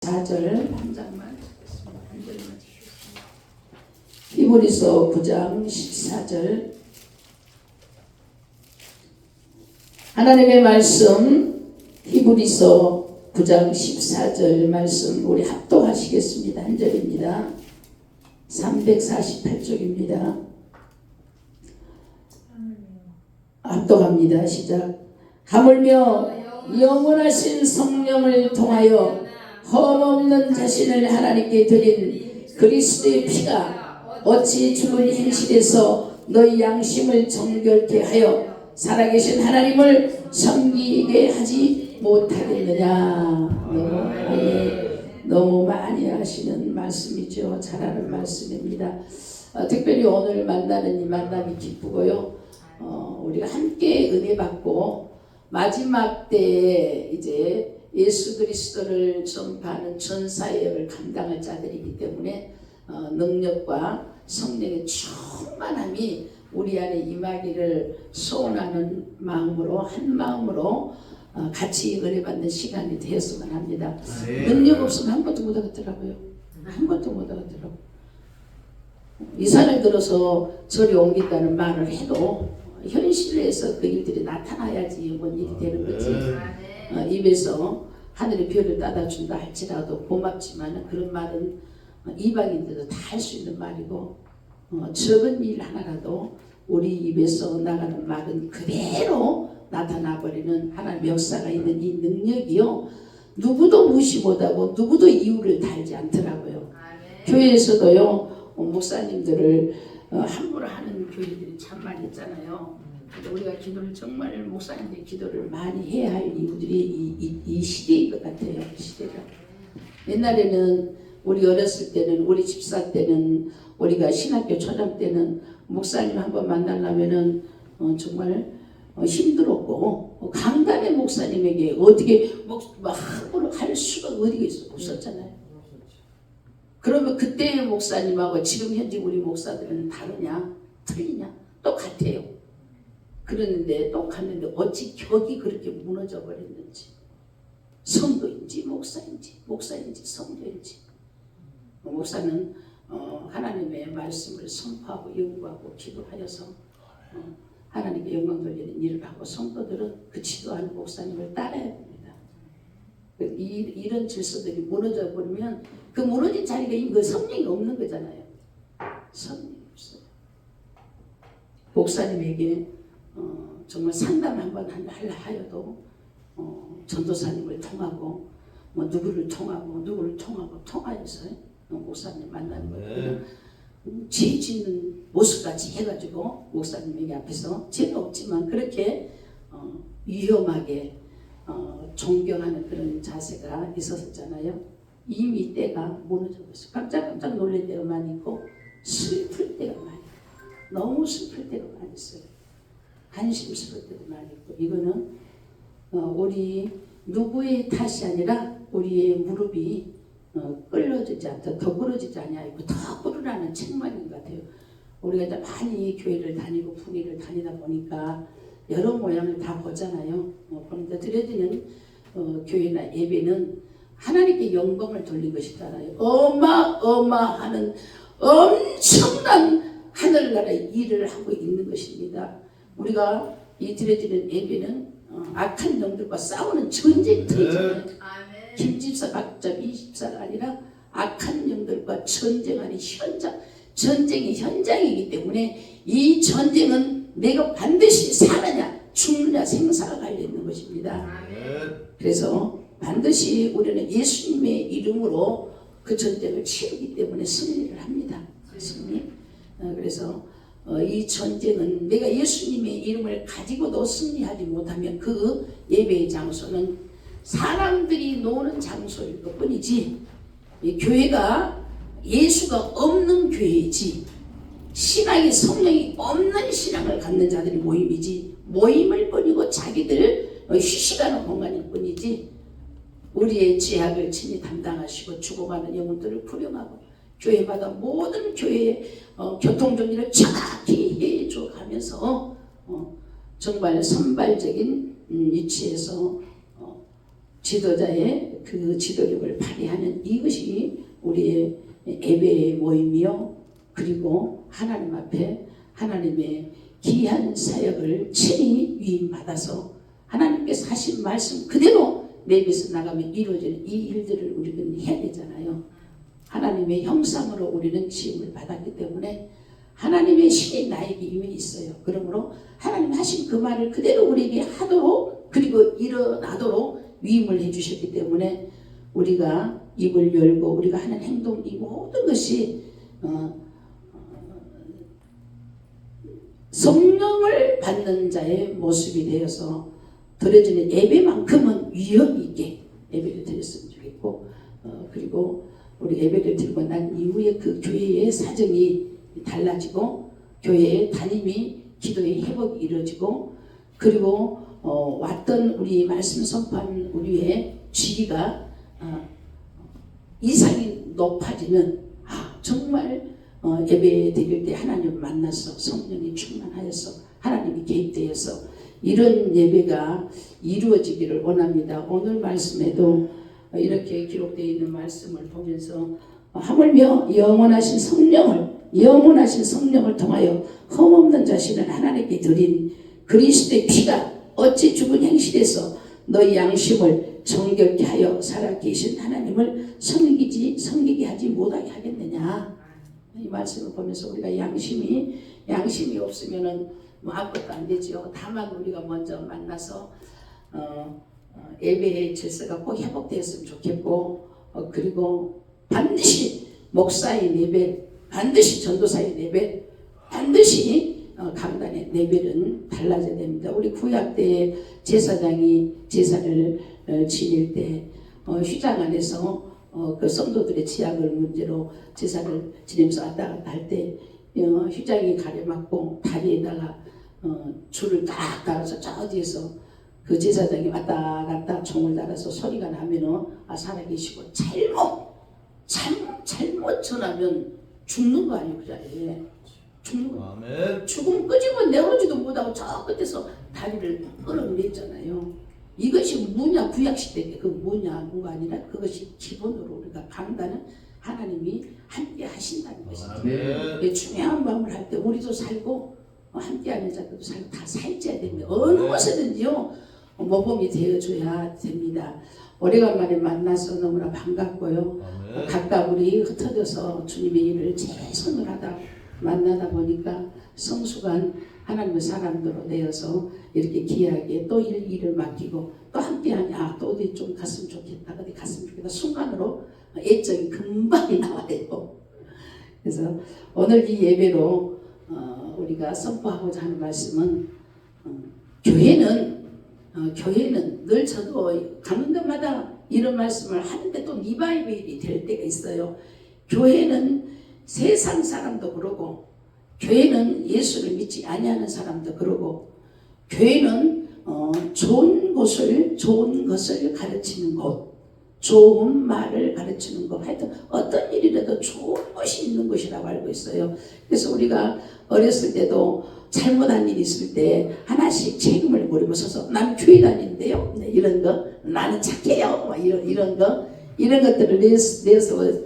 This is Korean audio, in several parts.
4절 한 장만 읽겠습니다. 한 절만 주시겠습니다. 히브리서 9장 14절 하나님의 말씀 히브리서 9장 14절 말씀 우리 합독하시겠습니다. 한 절입니다. 348쪽입니다. 합독합니다. 시작. 하물며 영원하신 성령을 통하여 헐없는 자신을 하나님께 드린 그리스도의 피가 어찌 죽은 행실에서 너희 양심을 정결케 하여 살아계신 하나님을 섬기게 하지 못하겠느냐. 너무 많이 하시는 말씀이죠. 잘하는 말씀입니다. 특별히 오늘 만나는 이 만남이 기쁘고요. 우리가 함께 은혜 받고 마지막 때에 이제 예수 그리스도를 전파하는 전사역을 감당할 자들이기 때문에 능력과 성령의 충만함이 우리 안에 임하기를 소원하는 마음으로 한 마음으로 같이 은혜 받는 시간이 되었으면 합니다. 능력 없으면 한 번도 못 하겠더라고요. 한 번도 못 하겠더라고요. 이산을 들어서 절에 옮긴다는 말을 해도 현실에서 그 일들이 나타나야지 뭔 일이 되는 거지. 입에서 하늘의 별을 따다 준다 할지라도 고맙지만 그런 말은 이방인들도 다 할 수 있는 말이고 적은 일 하나라도 우리 입에서 나가는 말은 그대로 나타나버리는 하나님의 역사가 있는 이 능력이요 누구도 무시 못하고 누구도 이유를 달지 않더라고요. 교회에서도요 목사님들을 함부로 하는 교회들이 참 많이 있잖아요. 우리가 기도를 정말 목사님들이 기도를 많이 해야 할 이유들이 이 시대인 것 같아요. 시대가 옛날에는 우리 어렸을 때는 우리 집사 때는 우리가 신학교 초장 때는 목사님 한번 만나려면은 정말 힘들었고 강단의 목사님에게 어떻게 막 함부로 할 수가 어디가 없었잖아요. 그러면 그때의 목사님하고 지금 현재 우리 목사들은 다르냐 틀리냐 똑같아요. 그러는데 똑같는데 어찌 격이 그렇게 무너져 버렸는지 성도인지 목사인지 성도인지 목사는 하나님의 말씀을 선포하고 연구하고 기도하여서 하나님께 영광 돌리는 일을 하고 성도들은 그 지도하는 목사님을 따라야 됩니다. 이런 질서들이 무너져 버리면 그 무너진 자리가 그 성령이 없는 거잖아요. 성령이 없어요. 목사님에게 정말 상담 한번 하려 하여도 전도사님을 통하고 누구를 통하고 통하여서 목사님 만나는 거예요. 죄 짓는 모습까지 해가지고 목사님에게 앞에서 죄는 없지만 그렇게 위험하게 존경하는 그런 자세가 있었잖아요. 이미 때가 무너져버렸어요. 깜짝 놀랄 때가 많이 있고 슬플 때가 많이 있고 너무 슬플 때가 많이 있어요. 한심스러울 때도 많이 있고 이거는 우리 누구의 탓이 아니라 우리의 무릎이 끌어지지 않다 더 부러지지 아니하고 더 부르라는 책망인 것 같아요. 우리가 이제 많이 교회를 다니고 부리를 다니다 보니까 여러 모양을 다 보잖아요. 그런데 드려지는 교회나 예배는 하나님께 영광을 돌린 것이잖아요. 어마어마하는 엄청난 하늘나라의 일을 하고 있는 것입니다. 우리가 이 드려지는 예배는 악한 영들과 싸우는 전쟁터이잖아요. 김집사, 박집사, 이집사가 아니라 악한 영들과 전쟁하는 현장, 전쟁의 현장이기 때문에 이 전쟁은 내가 반드시 사느냐 죽느냐 생사가 갈려있는 것입니다. 그래서 반드시 우리는 예수님의 이름으로 그 전쟁을 치르기 때문에 승리를 합니다. 승리. 그래서 이 전쟁은 내가 예수님의 이름을 가지고도 승리하지 못하면 그 예배의 장소는 사람들이 노는 장소일 것 뿐이지 이 교회가 예수가 없는 교회이지 신앙의 성령이 없는 신앙을 갖는 자들이 모임이지 모임을 뿐이고 자기들 휴식하는 공간일 뿐이지 우리의 죄악을 친히 담당하시고 죽어가는 영혼들을 구령하고 교회마다 모든 교회의 교통정리를 정확히 해줘 가면서 정말 선발적인 위치에서 지도자의 그 지도력을 발휘하는 이것이 우리의 예배의 모임이요. 그리고 하나님 앞에 하나님의 귀한 사역을 친히 위임받아서 하나님께서 하신 말씀 그대로 내비서 나가면 이루어지는 이 일들을 우리는 해야 되잖아요. 하나님의 형상으로 우리는 지음을 받았기 때문에 하나님의 신이 나에게 임해 있어요. 그러므로 하나님 하신 그 말을 그대로 우리에게 하도록 그리고 일어나도록 위임을 해주셨기 때문에 우리가 입을 열고 우리가 하는 행동 이 모든 것이 성령을 받는 자의 모습이 되어서 드려지는 예배만큼은 위험 있게 예배를 드렸으면 좋겠고 그리고 우리 예배를 드리고 난 이후에 그 교회의 사정이 달라지고 교회의 담임이 기도의 회복이 이루어지고 그리고 왔던 우리 말씀 선포한 우리의 지위가 이상이 높아지는 정말 예배 드릴 때 하나님을 만나서 성령이 충만하여서 하나님이 개입되어서 이런 예배가 이루어지기를 원합니다. 오늘 말씀에도 이렇게 기록되어 있는 말씀을 보면서 하물며 영원하신 성령을 통하여 흠없는 자신을 하나님께 드린 그리스도의 피가 어찌 죽은 행실에서 너희 양심을 정결케 하여 살아계신 하나님을 섬기게 하지 못하게 하겠느냐. 이 말씀을 보면서 우리가 양심이 없으면은 아무것도 안 되지요. 다만 우리가 먼저 만나서 예배의 질서가 꼭 회복되었으면 좋겠고 그리고 반드시 목사의 예배, 반드시 전도사의 예배, 반드시 강단의 예배는 달라져야 됩니다. 우리 구약 때 제사장이 제사를 지낼 때 휘장 안에서 그 성도들의 지약을 문제로 제사를 지내면서 왔다 갔다 할 때 휘장이 가려맞고 다리에다가 줄을 딱 달아서 저 뒤에서 그 제사장이 왔다 갔다 총을 달아서 소리가 나면은 살아계시고 잘못 전하면 죽는 거 아니에요. 그 자리에 죽는 거. 아멘. 죽으면 끄집어 내오지도 못하고 저 끝에서 다리를 끌어내잖아요. 이것이 뭐냐 구약시대 그 뭐가 아니라 그것이 기본으로 우리가 강단은 하나님이 함께 하신다는 것이죠. 중요한 마음을 할 때 우리도 살고 함께하는 자들도 살고 다 살져야 됩니다. 어느 곳에든지요 모범이 되어줘야 됩니다. 오래간만에 만나서 너무나 반갑고요. 각각 우리 흩어져서 주님의 일을 최선을 하다 만나다 보니까 성숙한 하나님의 사람들로 되어서 이렇게 귀하게 또 일을 맡기고 또 함께하니 또 어디 좀 갔으면 좋겠다 어디 갔으면 좋겠다 순간으로 애정이 금방 나와요. 그래서 오늘 이 예배로 우리가 선포하고자 하는 말씀은 교회는 늘 저도 가는 데마다 이런 말씀을 하는데 또 리바이벌이 될 때가 있어요. 교회는 세상 사람도 그러고 교회는 예수를 믿지 아니하는 사람도 그러고 교회는 좋은 것을 가르치는 곳, 좋은 말을 가르치는 것, 하여튼 어떤 일이라도 좋은 것이 있는 것이라고 알고 있어요. 그래서 우리가 어렸을 때도 잘못한 일이 있을 때 하나씩 책임을 물고 서서 나는 교회 다니는데요, 이런 거, 나는 착해요, 이런 것들을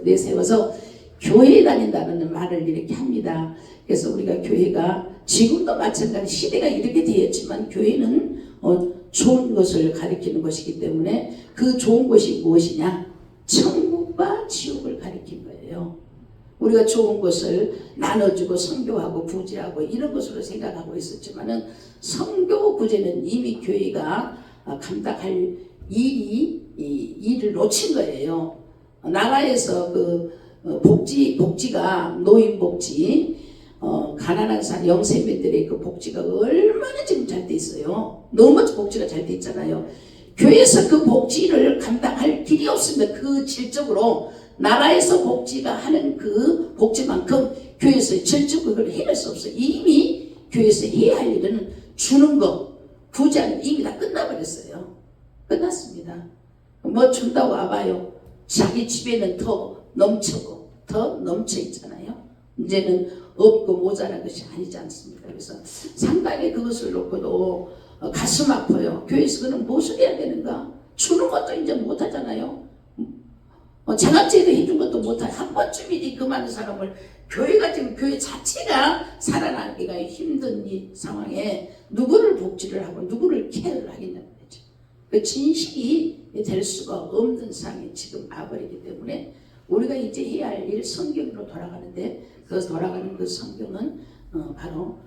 내세워서 교회에 다닌다는 말을 이렇게 합니다. 그래서 우리가 교회가 지금도 마찬가지 시대가 이렇게 되었지만 교회는 좋은 것을 가리키는 것이기 때문에 그 좋은 것이 무엇이냐? 천국과 지옥을 가리킨 거예요. 우리가 좋은 것을 나눠주고 선교하고 구제하고 이런 것으로 생각하고 있었지만은 선교 구제는 이미 교회가 감당할 일을 놓친 거예요. 나라에서 그 복지가 노인복지, 가난한 사람 영세민들의 그 복지가 얼마나 지금 잘 돼 있어요. 너무 복지가 잘 돼 있잖아요. 교회에서 그 복지를 감당할 길이 없습니다. 그 질적으로 나라에서 복지가 하는 그 복지만큼 교회에서 질적으로 그걸 해낼 수 없어요. 이미 교회에서 해야 할 일은 주는 거, 구제하는 이미 다 끝나버렸어요. 끝났습니다. 뭐 준다고 와봐요. 자기 집에는 더 넘쳐 있잖아요. 이제는 없고 모자란 것이 아니지 않습니까? 그래서 상당히 그것을 놓고도 가슴 아파요. 교회에서 그는 무엇을 해야 되는가? 주는 것도 이제 못하잖아요. 장학제도 해준 것도 못하고 한 번쯤이지 그 많은 사람을 교회가 지금 교회 자체가 살아나기가 힘든 이 상황에 누구를 복지를 하고 누구를 케어를 하겠냐는 거죠. 그 진실이 될 수가 없는 상황에 지금 와버리기 때문에 우리가 이제 해야 할 일 성경으로 돌아가는데 그 돌아가는 그 성경은 바로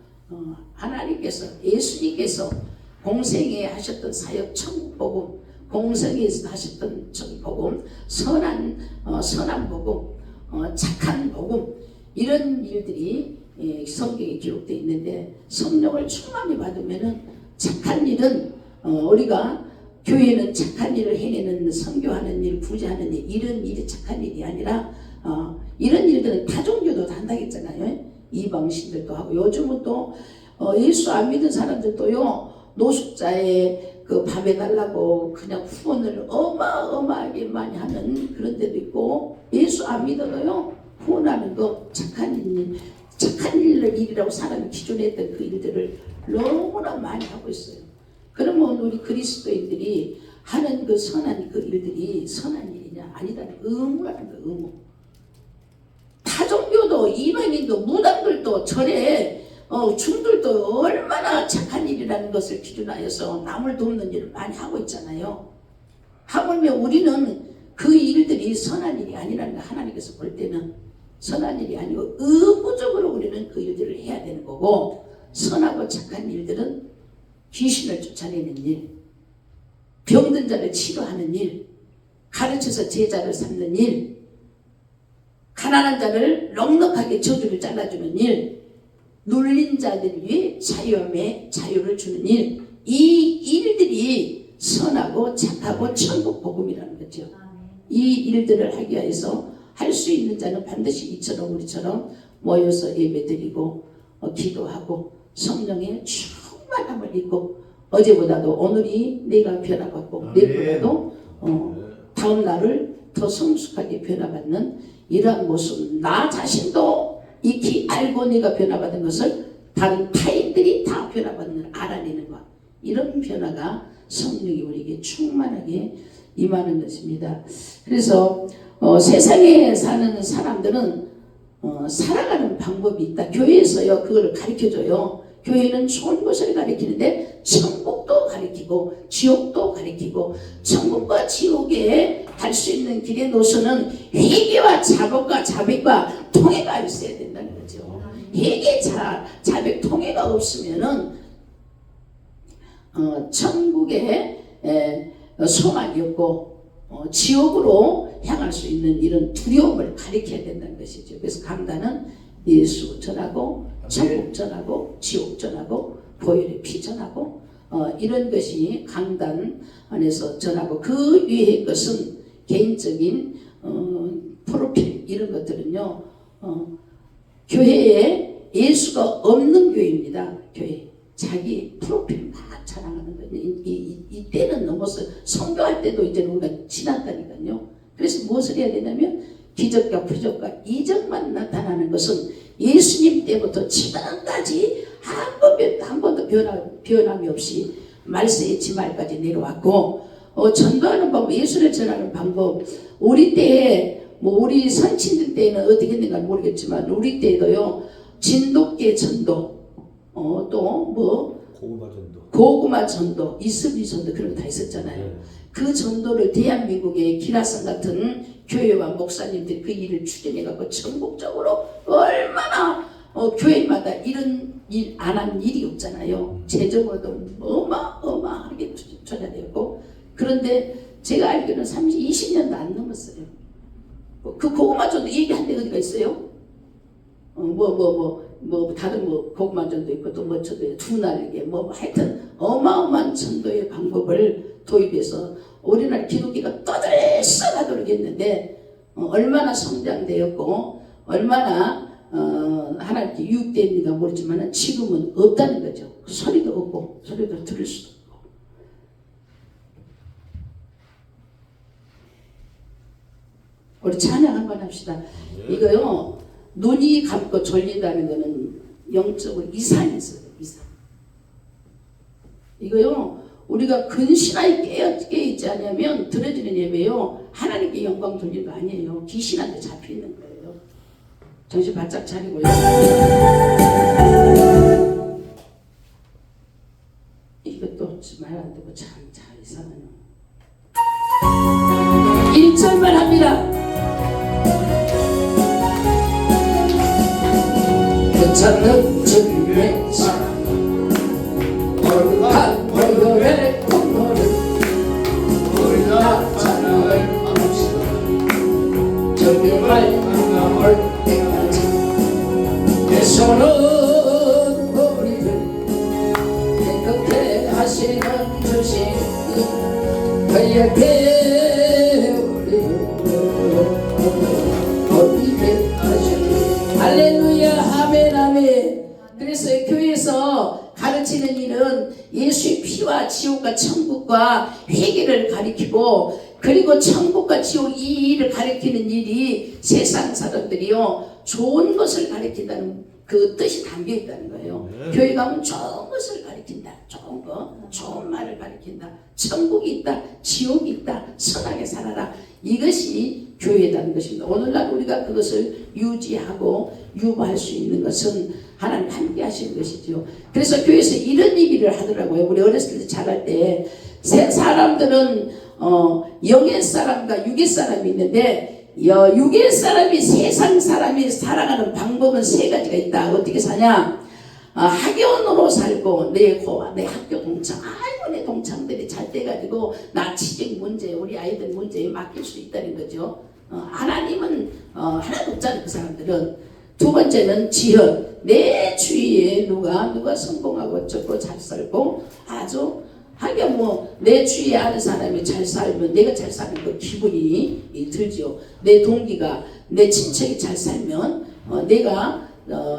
하나님께서 예수님께서 공생에 하셨던 사역 천국복음, 공생에서 하셨던 복음, 선한 복음, 착한 복음, 이런 일들이 성경에 기록되어 있는데 성령을 충만히 받으면은 착한 일은 우리가 교회는 착한 일을 해내는 선교하는 일, 부자하는 일, 이런 일이 착한 일이 아니라 이런 일들은 타 종교도 다 한다겠잖아요. 이방신들도 하고 요즘은 또 예수 안 믿은 사람들도요 노숙자에 그 밥 해달라고 그냥 후원을 어마어마하게 많이 하는 그런 데도 있고, 예수 안 믿어도요 후원하는 거 착한 일이라고 사람이 기존에 했던 그 일들을 너무나 많이 하고 있어요. 그러면 우리 그리스도인들이 하는 그 선한 그 일들이 선한 일이냐? 아니다는 의무라는 거, 의무. 타종교도 이방인도 무당들도 절에 중들도 얼마나 착한 일이라는 것을 기준하여서 남을 돕는 일을 많이 하고 있잖아요. 하물며 우리는 그 일들이 선한 일이 아니라는 거, 하나님께서 볼 때는 선한 일이 아니고 의무적으로 우리는 그 일들을 해야 되는 거고, 선하고 착한 일들은 귀신을 쫓아내는 일, 병든 자를 치료하는 일, 가르쳐서 제자를 삼는 일, 가난한 자를 넉넉하게 저주를 잘라주는 일, 눌린 자들 위해 자유를 주는 일, 이 일들이 선하고 착하고 천국 복음이라는 거죠. 이 일들을 하기 위해서 할 수 있는 자는 반드시 이처럼 우리처럼 모여서 예배드리고 기도하고 성령의 충만함을 입고, 어제보다도 오늘이 내가 변화받고 내일보다도 다음 날을 더 성숙하게 변화받는 이러한 모습, 나 자신도 익히 알고 내가 변화받은 것을 다른 타인들이 다 변화받는 알아내는 것, 이런 변화가 성령이 우리에게 충만하게 임하는 것입니다. 그래서 세상에 사는 사람들은 살아가는 방법이 있다. 교회에서요 그거를 가르쳐줘요. 교회는 좋은 것을 가르치는데 천국도 가르치고 지옥도 가르치고, 천국과 지옥에 갈 수 있는 길의 노선은 회개와 자복과 자백과 통해가 있어야 된다는 거죠. 회개, 자백, 통해가 없으면은 천국에 소망이 없고 지옥으로 향할 수 있는 이런 두려움을 가르쳐야 된다는 것이죠. 그래서 강단은 예수 전하고 천국 전하고 지옥 전하고 보혈의 피 전하고 이런 것이 강단 안에서 전하고, 그 위의 것은 개인적인 프로필, 이런 것들은요 교회에 예수가 없는 교회입니다. 교회 자기 프로필 막 자랑하는 거예요. 이때는 넘어서 선교할 때도 이제 우리가 지났다니까요. 그래서 무엇을 해야 되냐면 기적과 표적과 이적만 나타나는 것은 예수님 때부터 지금까지 한 번도 변함이 없이 말세의 지말까지 내려왔고, 전도하는 방법, 예수를 전하는 방법, 우리 때에 우리 선친들 때에는 어떻게 했는가 모르겠지만 우리 때에도요 진돗개 전도, 또 고구마 전도, 이슬비 전도, 그런 거 다 있었잖아요. 그 전도를 대한민국의 기라성 같은 교회와 목사님들이 그 일을 추진해갖고 전국적으로 얼마나 교회마다 이런 일 안 한 일이 없잖아요. 재정으로도 어마어마하게 투자되었고, 그런데 제가 알기로는 20년도 안 넘었어요. 그 고구마 전도 얘기한 데 어디가 있어요? 다른 고구마 전도 있고 또 뭐 전도 두 날개 하여튼 어마어마한 전도의 방법을 도입해서 우리나라 기독교가 떠들썩하도록 했는데 얼마나 성장되었고 얼마나 하나님께 유익되는가 모르지만 지금은 없다는 거죠. 소리도 없고 소리도 들을 수도 없고. 우리 찬양 한번 합시다. 이거요 눈이 감고 졸린다는 거는 영적으로 이상이 있어요. 이상. 이거요 우리가 근신하게 깨어있지 않으면 드려지는 예배요 하나님께 영광 돌리는 거 아니에요. 귀신한테 잡혀있는 거예요. 정신 바짝 차리고요. 이것도 말 안 되고 참 이상하네요. 1절만 합니다. 괜찮은 주님의 사랑 거룩한 보혈의 공로를 우리가 찬양을 합시다. 정결할 만남을 때까지 내 손은 우리를 깨끗게 하시는 주신 그에게 우리를 어디게 하시는 할렐루야 아멘 아멘. 그래서 교회에서 가르치는 일은 예수의 피와 지옥과 천국과 회개를 가리키고 그리고 천국과 지옥 이 일을 가리키는 일이 세상 사람들이요 좋은 것을 가리킨다는 그 뜻이 담겨 있다는 거예요. 교회 가면 좋은 것을 가리킨다. 좋은 거, 좋은 말을 가리킨다. 천국이 있다, 지옥이 있다, 선하게 살아라. 이것이 교회라는 것입니다. 오늘날 우리가 그것을 유지하고 유보할 수 있는 것은 하나님 함께 하시는 것이죠. 그래서 교회에서 이런 얘기를 하더라고요. 우리 어렸을 때 자랄 때 사람들은 영의 사람과 육의 사람이 있는데 육의 사람이 세상 사람이 살아가는 방법은 세 가지가 있다. 어떻게 사냐? 학연으로 살고 내 학교 동창 아이고 내 동창들이 잘 돼가지고 나 취직 문제 우리 아이들 문제에 맡길 수 있다는 거죠. 하나님은 하나도 없잖아요. 그 사람들은. 두 번째는 지연 내 주위에 누가 성공하고 어쩌고 잘 살고 아주 하긴 내 주위에 아는 사람이 잘 살면 내가 잘 사는 그 기분이 들죠. 내 동기가 내 친척이 잘 살면 내가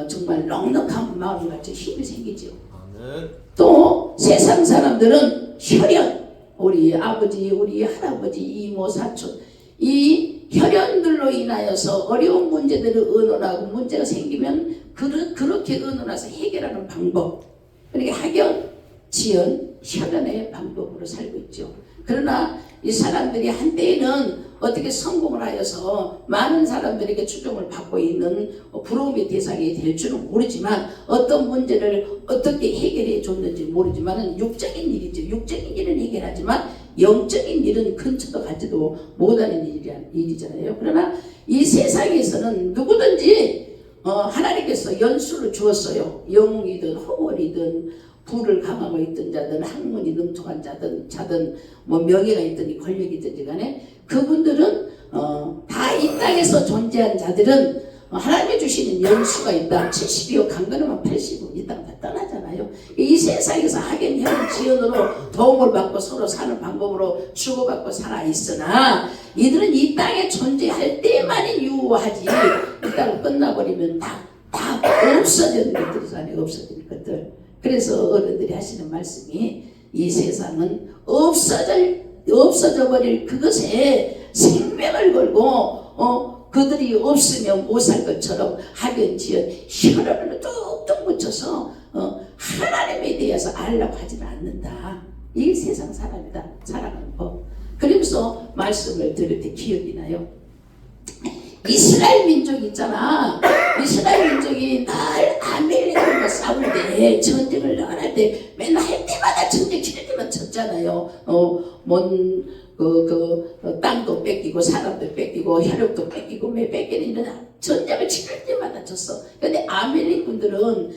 정말 넉넉한 마음같이 힘이 생기죠. 또 세상 사람들은 혈연 우리 아버지 우리 할아버지 이모 사촌 이 혈연들로 인하여서 어려운 문제들을 의논하고 문제가 생기면 그렇게 의논해서 해결하는 방법 그러니까 학연, 지연, 혈연의 방법으로 살고 있죠. 그러나 이 사람들이 한때에는 어떻게 성공을 하여서 많은 사람들에게 추종을 받고 있는 부러움의 대상이 될 줄은 모르지만 어떤 문제를 어떻게 해결해 줬는지 모르지만 육적인 일이죠. 육적인 일은 해결하지만 영적인 일은 근처도 가지도 못하는 일이잖아요. 그러나 이 세상에서는 누구든지 하나님께서 연수를 주었어요. 영웅이든 허월이든 부를 강하고 있던 자든 학문이 능통한 자든 명예가 있든 권력이든지 간에 그분들은 다 이 땅에서 존재한 자들은 하나님이 주시는 연수가 있다. 70이요 강건하면 80은 이 땅 다 떠나잖아요. 이 세상에서 학연, 혈연, 지연으로 도움을 받고 서로 사는 방법으로 주고받고 살아 있으나 이들은 이 땅에 존재할 때만이 유효하지 이 땅을 끝나버리면 다 없어지는 것들이잖아요. 없어지는 것들. 그래서 어른들이 하시는 말씀이 이 세상은 없어져 버릴 그것에 생명을 걸고 그들이 없으면 못 살 것처럼 학연, 지연, 혈연을 뚝뚝 묻혀서 하나님에 대해서 알라고 하지는 않는다. 이게 세상 사람이다. 살아가는 법. 그러면서 말씀을 들을 때 기억이 나요. 이스라엘 민족이 있잖아. 이스라엘 민족이 늘 아멜렉과 싸울 때 전쟁을 나갈 때 맨날 할 때마다 전쟁 치를 때만 졌잖아요. 땅도 뺏기고 사람도 뺏기고 혈육도 뺏기고 매 뺏기는 이런 전쟁을 치를 때마다 졌어. 근데 아멜렉 군들은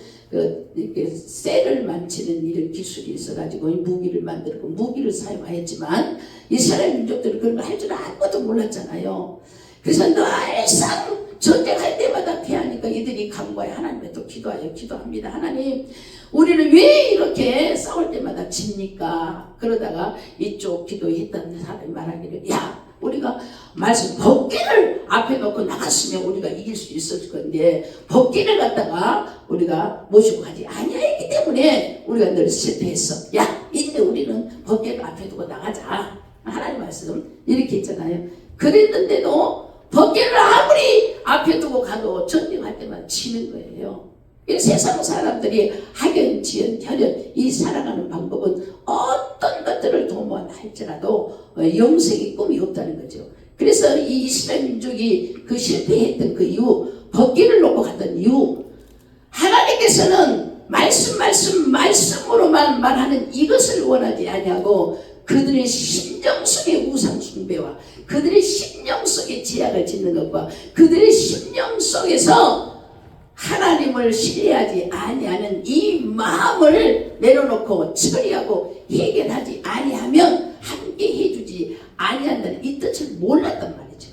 이렇게 쇠를 만지는 이런 기술이 있어가지고 무기를 만들고 무기를 사용하였지만 이스라엘 민족들은 그런 걸 할 줄 아무것도 몰랐잖아요. 그래서 늘상 전쟁할 때마다 피하니까 이들이 간과해 하나님께 또 기도합니다. 하나님 우리는 왜 이렇게 싸울 때마다 집니까? 그러다가 이쪽 기도했던 사람이 말하기를 야 우리가 말씀 법궤를 앞에 놓고 나갔으면 우리가 이길 수 있었을 건데 법궤를 갖다가 우리가 모시고 가지 아니했기 때문에 우리가 늘 실패했어. 야 이제 우리는 법궤를 앞에 두고 나가자. 하나님 말씀 이렇게 했잖아요. 그랬는데도 법궤를 아무리 앞에 두고 가도 전쟁할 때만 치는 거예요. 이 세상 사람들이 학연, 지연, 혈연 이 살아가는 방법은 어떤 것들을 도모할지라도 영생의 꿈이 없다는 거죠. 그래서 이 이스라엘 민족이 그 실패했던 그 이유, 법기를 놓고 갔던 이유, 하나님께서는 말씀으로만 말하는 이것을 원하지 아니하고 그들의 심정 속의 우상 숭배와 그들의 심령 속의 제약을 짓는 것과 그들의 심령 속에서 하나님을 신뢰하지 아니하는 이 마음을 내려놓고 처리하고 해결하지 아니하면 함께 해주지 아니한다는 이 뜻을 몰랐단 말이죠.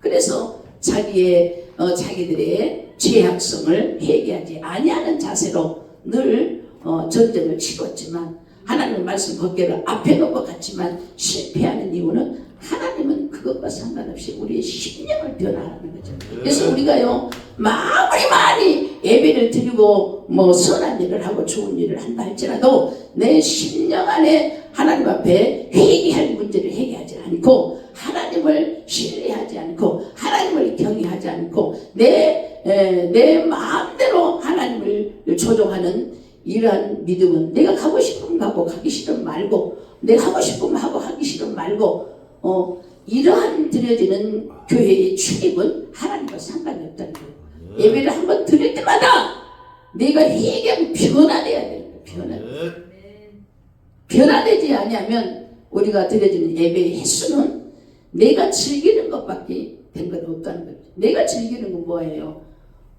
그래서 자기들의 죄악성을 회개하지 아니하는 자세로 늘 전쟁을 치렀지만 하나님의 말씀 법궤를 앞에 놓고 갔지만 실패하는 이유는 하나님은 그것과 상관없이 우리의 심령을 변화하는 거죠. 그래서 우리가요 아무리 많이 예배를 드리고 뭐 선한 일을 하고 좋은 일을 한다 할지라도 내 심령 안에 하나님 앞에 회개할 문제를 해결하지 않고 하나님을 신뢰하지 않고 하나님을 경외하지 않고 내 마음대로 하나님을 조종하는 이러한 믿음은 내가 가고 싶으면 가고 가기 싫으면 말고 내가 하고 싶으면 하고 하기 싫으면 말고 이러한 드려지는 교회의 출입은 하나님과 상관이 없다는 거예요. 예배를 한번 드릴 때마다 내가 회개하고 변화돼야 되는 거예요. 변화되지 않으면 우리가 드려지는 예배의 횟수는 내가 즐기는 것밖에 된 건 없다는 거예요. 내가 즐기는 건 뭐예요?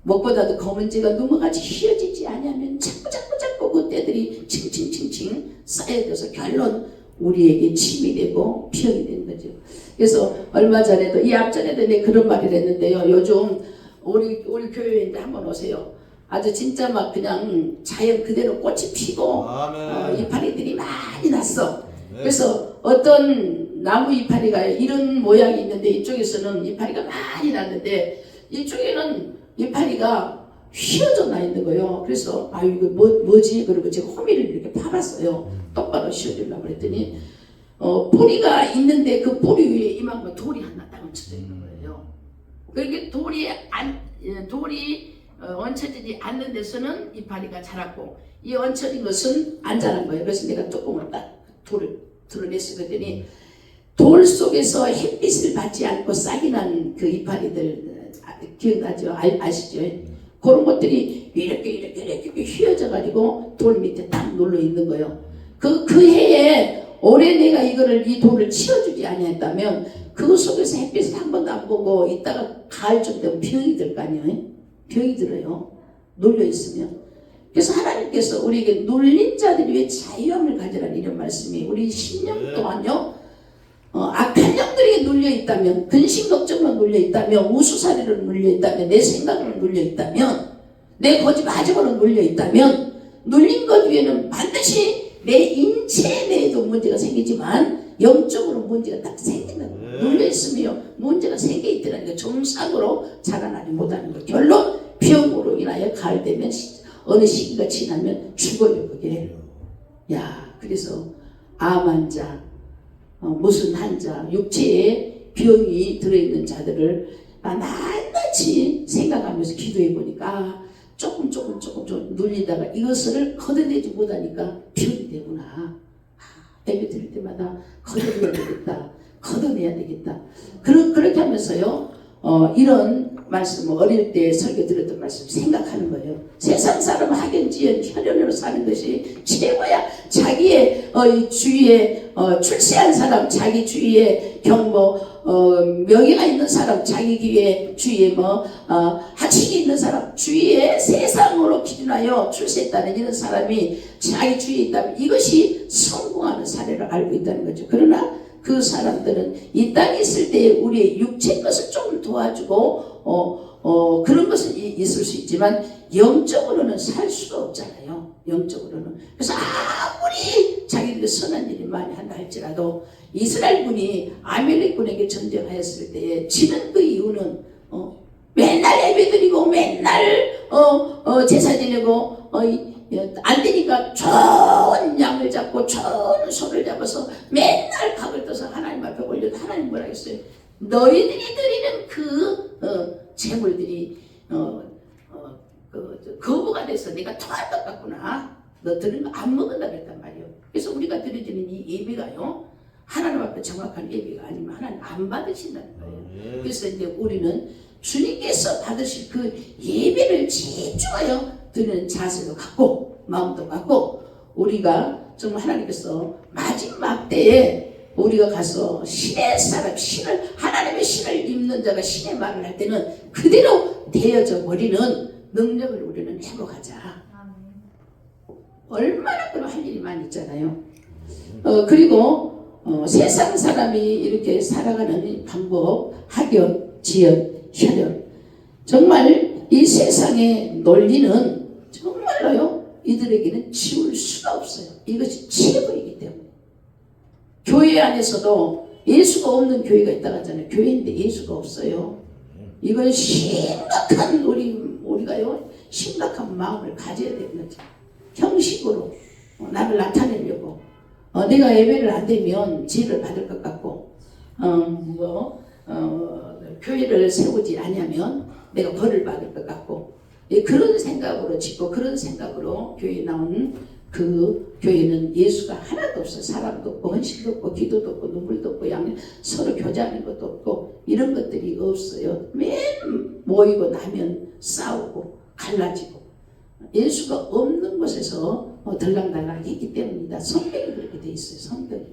무엇보다도 검은지가 누구같이 휘어지지 않으면 자꾸 그 때들이 칭칭칭칭 쌓여져서 결론 우리에게 침이 되고 병이 되는 거죠. 그래서 얼마 전에도 이 앞전에도 내가 그런 말을 했는데요. 요즘 우리 교회에 이제 한번 오세요. 아주 진짜 막 그냥 자연 그대로 꽃이 피고 이파리들이 많이 났어. 그래서 어떤 나무 이파리가 이런 모양이 있는데 이쪽에서는 이파리가 많이 났는데 이쪽에는 이파리가 휘어져 나 있는 거예요. 그래서 아유 이거 뭐지? 그리고 제가 호미를 이렇게 팔았어요. 똑바로 씌워주려고 그랬더니 뿌리가 있는데 그 뿌리 위에 이만큼 돌이 하나 딱 얹혀져 있는 거예요. 그렇게 돌이 얹혀지지 않는 데서는 이파리가 자랐고 이 얹혀진 것은 안 자란 거예요. 그래서 내가 뚜껑을 딱 돌을 드러냈어. 그랬더니 돌 속에서 햇빛을 받지 않고 싹이 난 그 이파리들 기억나죠? 아시죠? 그런 것들이 이렇게 휘어져 가지고 돌 밑에 딱 눌러 있는 거예요. 그 해에 올해 내가 이 돌을 치워주지 아니했다면 그 속에서 햇빛을 한 번도 안 보고 있다가 가을쯤 되면 병이 들 거 아니에요? 병이 들어요. 눌려 있으면. 그래서 하나님께서 우리에게 눌린 자들이 왜 자유함을 가지라는 이런 말씀이 우리 심령 또한요 악한 영들에게 눌려있다면 근심걱정으로 눌려있다면 우수사리로 눌려있다면 내 생각으로 눌려있다면 내 거짓말하지고로 눌려있다면 눌린 것 위에는 반드시 내 인체 내에도 문제가 생기지만 영적으로 문제가 딱 생긴다는 거예요. 눌려있으면 문제가 생겨있더라는 게 정상으로 자라나지 못하는 거예요. 결론 병으로 인하여 가을 되면 어느 시기가 지나면 죽어요. 그게. 야, 그래서 암 환자 무슨 환자 육체에 병이 들어있는 자들을 낱낱이 생각하면서 기도해 보니까 조금 눌리다가 이것을 걷어내지 못하니까 병이 되구나. 예배 드릴 때마다 걷어내야 되겠다. 걷어내야 되겠다. 그렇게 하면서요 이런 말씀 어릴 때 설교 들었던 말씀 생각하는 거예요. 세상 사람 학연지연 혈연으로 사는 것이 최고야. 자기의 주위에 출세한 사람, 자기 주위에 경모 명예가 있는 사람, 자기 주위에 학식이 있는 사람, 주위에 세상으로 기준하여 출세했다는 이런 사람이 자기 주위에 있다면 이것이 성공하는 사례를 알고 있다는 거죠. 그러나 그 사람들은 이 땅에 있을 때 우리의 육체 것을 좀 도와주고 그런 것은 있을 수 있지만 영적으로는 살 수가 없잖아요. 영적으로는. 그래서 아무리 자기들이 선한 일이 많이 한다 할지라도 이스라엘군이 아말렉군에게 전쟁하였을 때 지는 그 이유는 맨날 예배드리고 맨날 제사 지내고 안 되니까 좋은 양을 잡고 좋은 소를 잡아서 맨날 각을 떠서 하나님 앞에 올려도 하나님 뭐라 했어요? 너희들이 드리는 그 재물들이 거부 그래서 내가 토할 것 같구나. 너 드는 거 안 먹는다 그랬단 말이에요. 그래서 우리가 드려지는 이 예배가요, 하나님 앞에 정확한 예배가 아니면 하나님 안 받으신다는 거예요. 그래서 이제 우리는 주님께서 받으실 그 예배를 집중하여 드리는 자세도 갖고 마음도 갖고, 우리가 정말 하나님께서 마지막 때에 우리가 가서 신의 사람, 신을, 하나님의 신을 입는 자가 신의 말을 할 때는 그대로 되어져 버리는 능력을 우리는 회복하자. 얼마나 그런 할 일이 많이 있잖아요. 그리고 세상 사람이 이렇게 살아가는 방법, 학연, 지연, 혈연, 정말 이 세상의 논리는 정말로요, 이들에게는 지울 수가 없어요. 이것이 최고이기 때문에. 교회 안에서도 예수가 없는 교회가 있다고 하잖아요. 교회인데 예수가 없어요. 이건 심각한, 우리가요, 심각한 마음을 가져야 되는 거죠. 형식으로 나를 나타내려고, 내가 예배를 안 되면 죄를 받을 것 같고, 교회를 세우지 않으면 내가 벌을 받을 것 같고, 그런 생각으로 짓고 그런 생각으로 교회에 나온 그 교회는 예수가 하나도 없어요. 사랑도 없고 헌신도 없고 기도도 없고 눈물도 없고 서로 교제하는 것도 없고 이런 것들이 없어요. 매일 모이고 나면 싸우고 갈라지고, 예수가 없는 곳에서 들락날락했기 때문이다. 성경이 그렇게 돼 있어요. 성경이.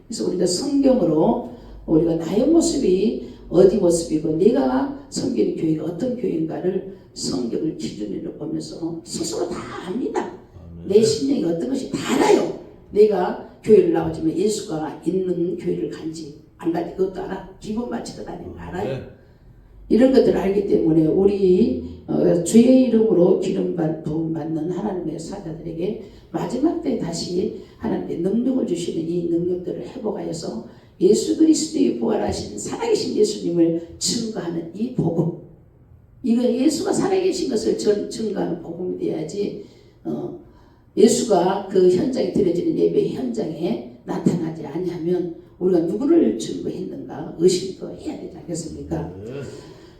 그래서 우리가 성경으로 우리가 나의 모습이 어디 모습이고 내가 섬기는 교회가 어떤 교회인가를 성경을 기준으로 보면서 스스로 다 압니다. 내 심령이 어떤 것이 다 알아요. 내가 교회를 나오지만 예수가 있는 교회를 간지 안 간지 그것도 알아. 기본만 치러 다니는 거 알아요. 이런 것들을 알기 때문에 우리 주의 이름으로 기름 부음 받는 하나님의 사자들에게 마지막 때 다시 하나님의 능력을 주시는 이 능력들을 회복하여서 예수 그리스도의 부활하신 살아계신 예수님을 증거하는 이 복음, 이거 예수가 살아계신 것을 증거하는 복음이 돼야지, 예수가 그 현장에 드려지는 예배 현장에 나타나지 아니하면 우리가 누구를 증거했는가 의심도 해야 되지 않겠습니까?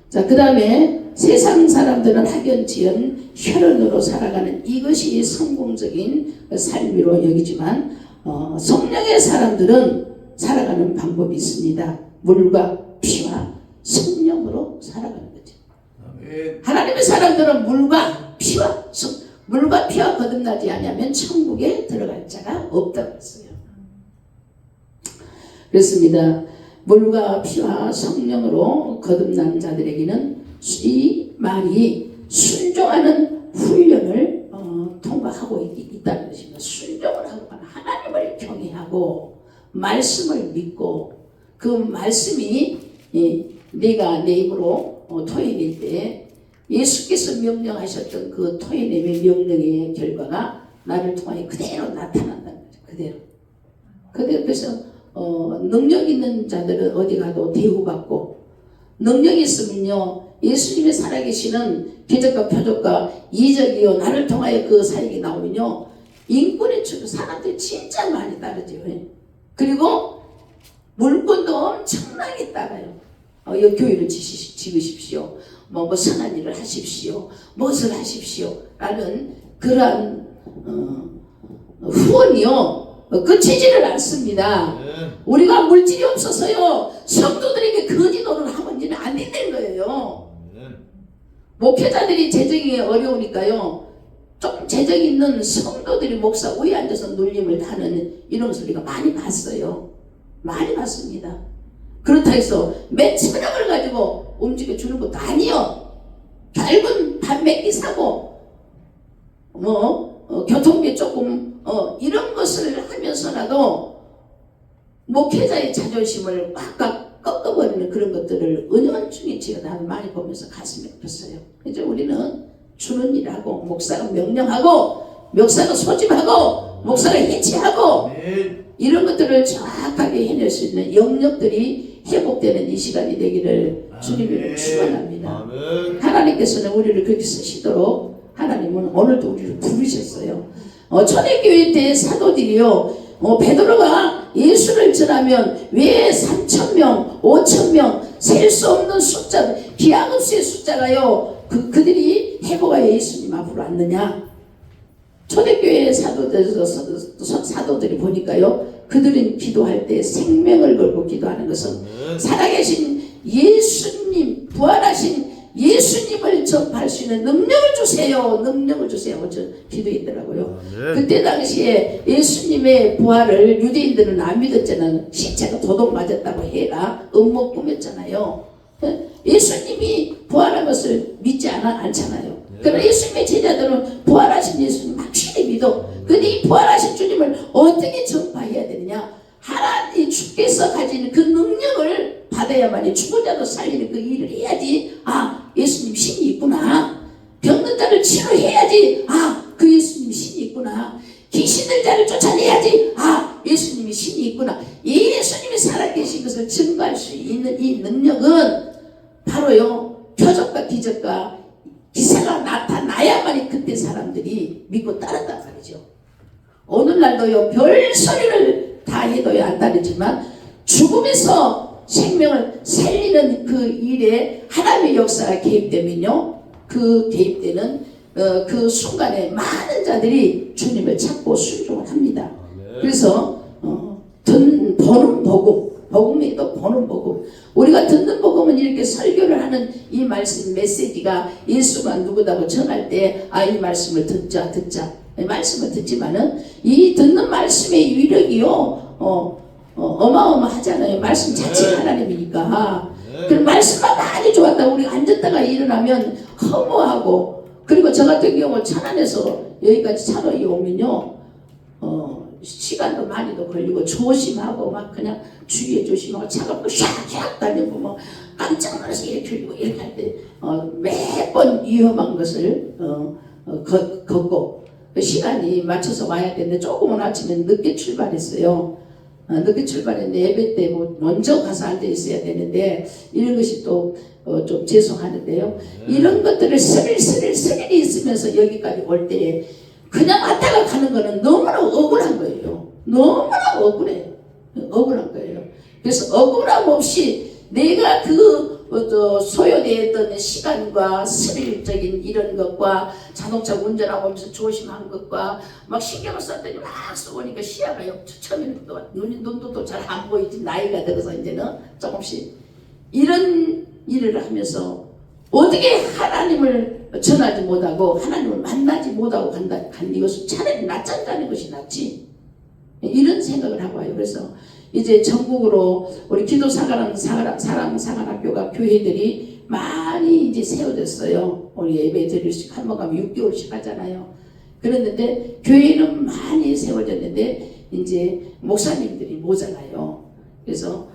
자, 그 다음에 세상 사람들은 학연, 지연, 혈연으로 살아가는 이것이 성공적인 삶으로 여기지만 성령의 사람들은 살아가는 방법이 있습니다. 물과 피와 성령으로 살아가는 거죠. 하나님의 사람들은 물과 피와 거듭나지 않으면 천국에 들어갈 자가 없다고 했어요. 그렇습니다. 물과 피와 성령으로 거듭난 자들에게는 이 말이 순종하는 훈련을 통과하고 있다는 것입니다. 순종을 하고 하나님을 경외하고 말씀을 믿고 그 말씀이 내가 내 입으로 토해낼 때 예수께서 명령하셨던 그 토해냄의 명령의 결과가 나를 통하여 그대로 나타난다는 거죠. 그대로. 그래서 능력 있는 자들은 어디 가도 대우받고, 능력이 있으면요 예수님의 살아계시는 기적과 표적과 이적이요 나를 통하여 그 사역이 나오면요 인권의 축 사람들이 진짜 많이 따르죠. 그리고 물건도 엄청나게 따라요. 이 교회를 지으십시오. 뭐 선한 일을 하십시오. 무엇을 하십시오. 라는 그러한 후원이요 끝이지를 않습니다. 우리가 물질이 없어서요 성도들에게 거짓노릇을 하면 안 된다는 거예요. 목회자들이 재정이 어려우니까요 좀 재정 있는 성도들이 목사 위에 앉아서 눌림을 하는 이런 것을 우리가 많이 봤어요. 많이 봤습니다. 그렇다 해서 몇천억을 가지고 움직여주는 것도 아니요. 결국은 밥 몇 끼 사고 교통비 조금 이런 것을 하면서라도 목회자의 자존심을 꽉꽉 꺾어버리는 그런 것들을 은연중에 제가 나를 많이 보면서 가슴이 아팠어요. 이제 우리는 주는 일하고 목사가 명령하고 목사가 소집하고 목사가 해체하고 이런 것들을 정확하게 해낼 수 있는 영역들이 회복되는 이 시간이 되기를 주님을 축원합니다. 하나님께서는 우리를 그렇게 쓰시도록 하나님은 오늘도 우리를 부르셨어요. 초대교회 때 사도들이요 베드로가 예수를 전하면 왜 3,000명, 5,000명, 셀 수 없는 숫자, 기하급수의 숫자가요. 그들이 회복하여 예수님 앞으로 왔느냐? 초대교회 사도들이 보니까요. 그들은 기도할 때 생명을 걸고 기도하는 것은 살아계신 예수님, 부활하신 예수님을 접할 수 있는 능력을 주세요. 능력을 주세요. 저 기도했더라고요. 그때 당시에 예수님의 부활을 유대인들은 안 믿었잖아요. 시체가 도둑 맞았다고 해라. 음모 꾸몄잖아요. 예수님이 부활한 것을 믿지 않잖아요. 그러나 예수님의 제자들은 부활하신 예수님 확실히 믿어. 근데 이 부활하신 주님을 어떻게 전파해야 되느냐? 하나님 주께서 가지는 그 능력을 받아야만이 죽은 자도 살리는 그 일을 해야지. 아, 예수님 신이 있구나. 병든 자를 치료해야지. 아, 그 예수님 신이 있구나. 귀신들 자를 쫓아내야지. 아, 예수님이 신이 있구나. 이 예수님이 살아계신 것을 증거할 수 있는 이 능력은 바로요 표적과 기적과 기사가 나타나야만이 그때 사람들이 믿고 따랐단 말이죠. 오늘날도요 별 소리를 다 해도요 안 따르지만 죽음에서 생명을 살리는 그 일에 하나님의 역사가 개입되면요, 그 개입되는 그 순간에 많은 자들이 주님을 찾고 순종을 합니다. 그래서 보는 복음이 또 보는 복음. 우리가 듣는 복음은 이렇게 설교를 하는 이 말씀 메시지가 예수가 누구다고 전할 때 이 말씀을 듣자 이 말씀을 듣지만은 이 듣는 말씀의 위력이요 어마어마하잖아요. 말씀 자체가 하나님이니까. 그 말씀만 많이 좋았다고 우리가 앉았다가 일어나면 허무하고, 그리고 저 같은 경우 천안에서 여기까지 차로 오면요 시간도 많이도 걸리고 조심하고 막 그냥 주위에 조심하고 차가 샥샥 다니고 뭐 깜짝 놀라서 이렇게 흘리고 이렇게 할 때 매번 위험한 것을 걷고 시간이 맞춰서 와야 되는데 조금은 아침에 늦게 출발했어요. 늦게 출발했는데 예배 때 뭐 먼저 가서 앉아 있어야 되는데 이런 것이 또 좀 죄송하는데요. 이런 것들을 스릴스릴 있으면서 여기까지 올 때 그냥 왔다가 가는 거는 너무나 억울한 거예요. 너무나 억울한 거예요. 그래서 억울함 없이 내가 소요되었던 시간과 스릴적인 이런 것과 자동차 운전하고 하면서 조심한 것과 막 신경을 썼더니 막 쏘니까 시야가 처음에는 또 눈도 또 잘 안 보이지. 나이가 들어서 이제는 조금씩 이런 일을 하면서 어떻게 하나님을 전하지 못하고 하나님을 만나지 못하고 간 이것은 차라리 낫자는 것이 낫지. 이런 생각을 하고 와요. 그래서 이제 전국으로 우리 기도 사랑 사랑학교가 교회들이 많이 이제 세워졌어요. 우리 예배 드릴씩 한 번 가면 6개월씩 하잖아요. 그랬는데 교회는 많이 세워졌는데 이제 목사님들이 모자라요. 그래서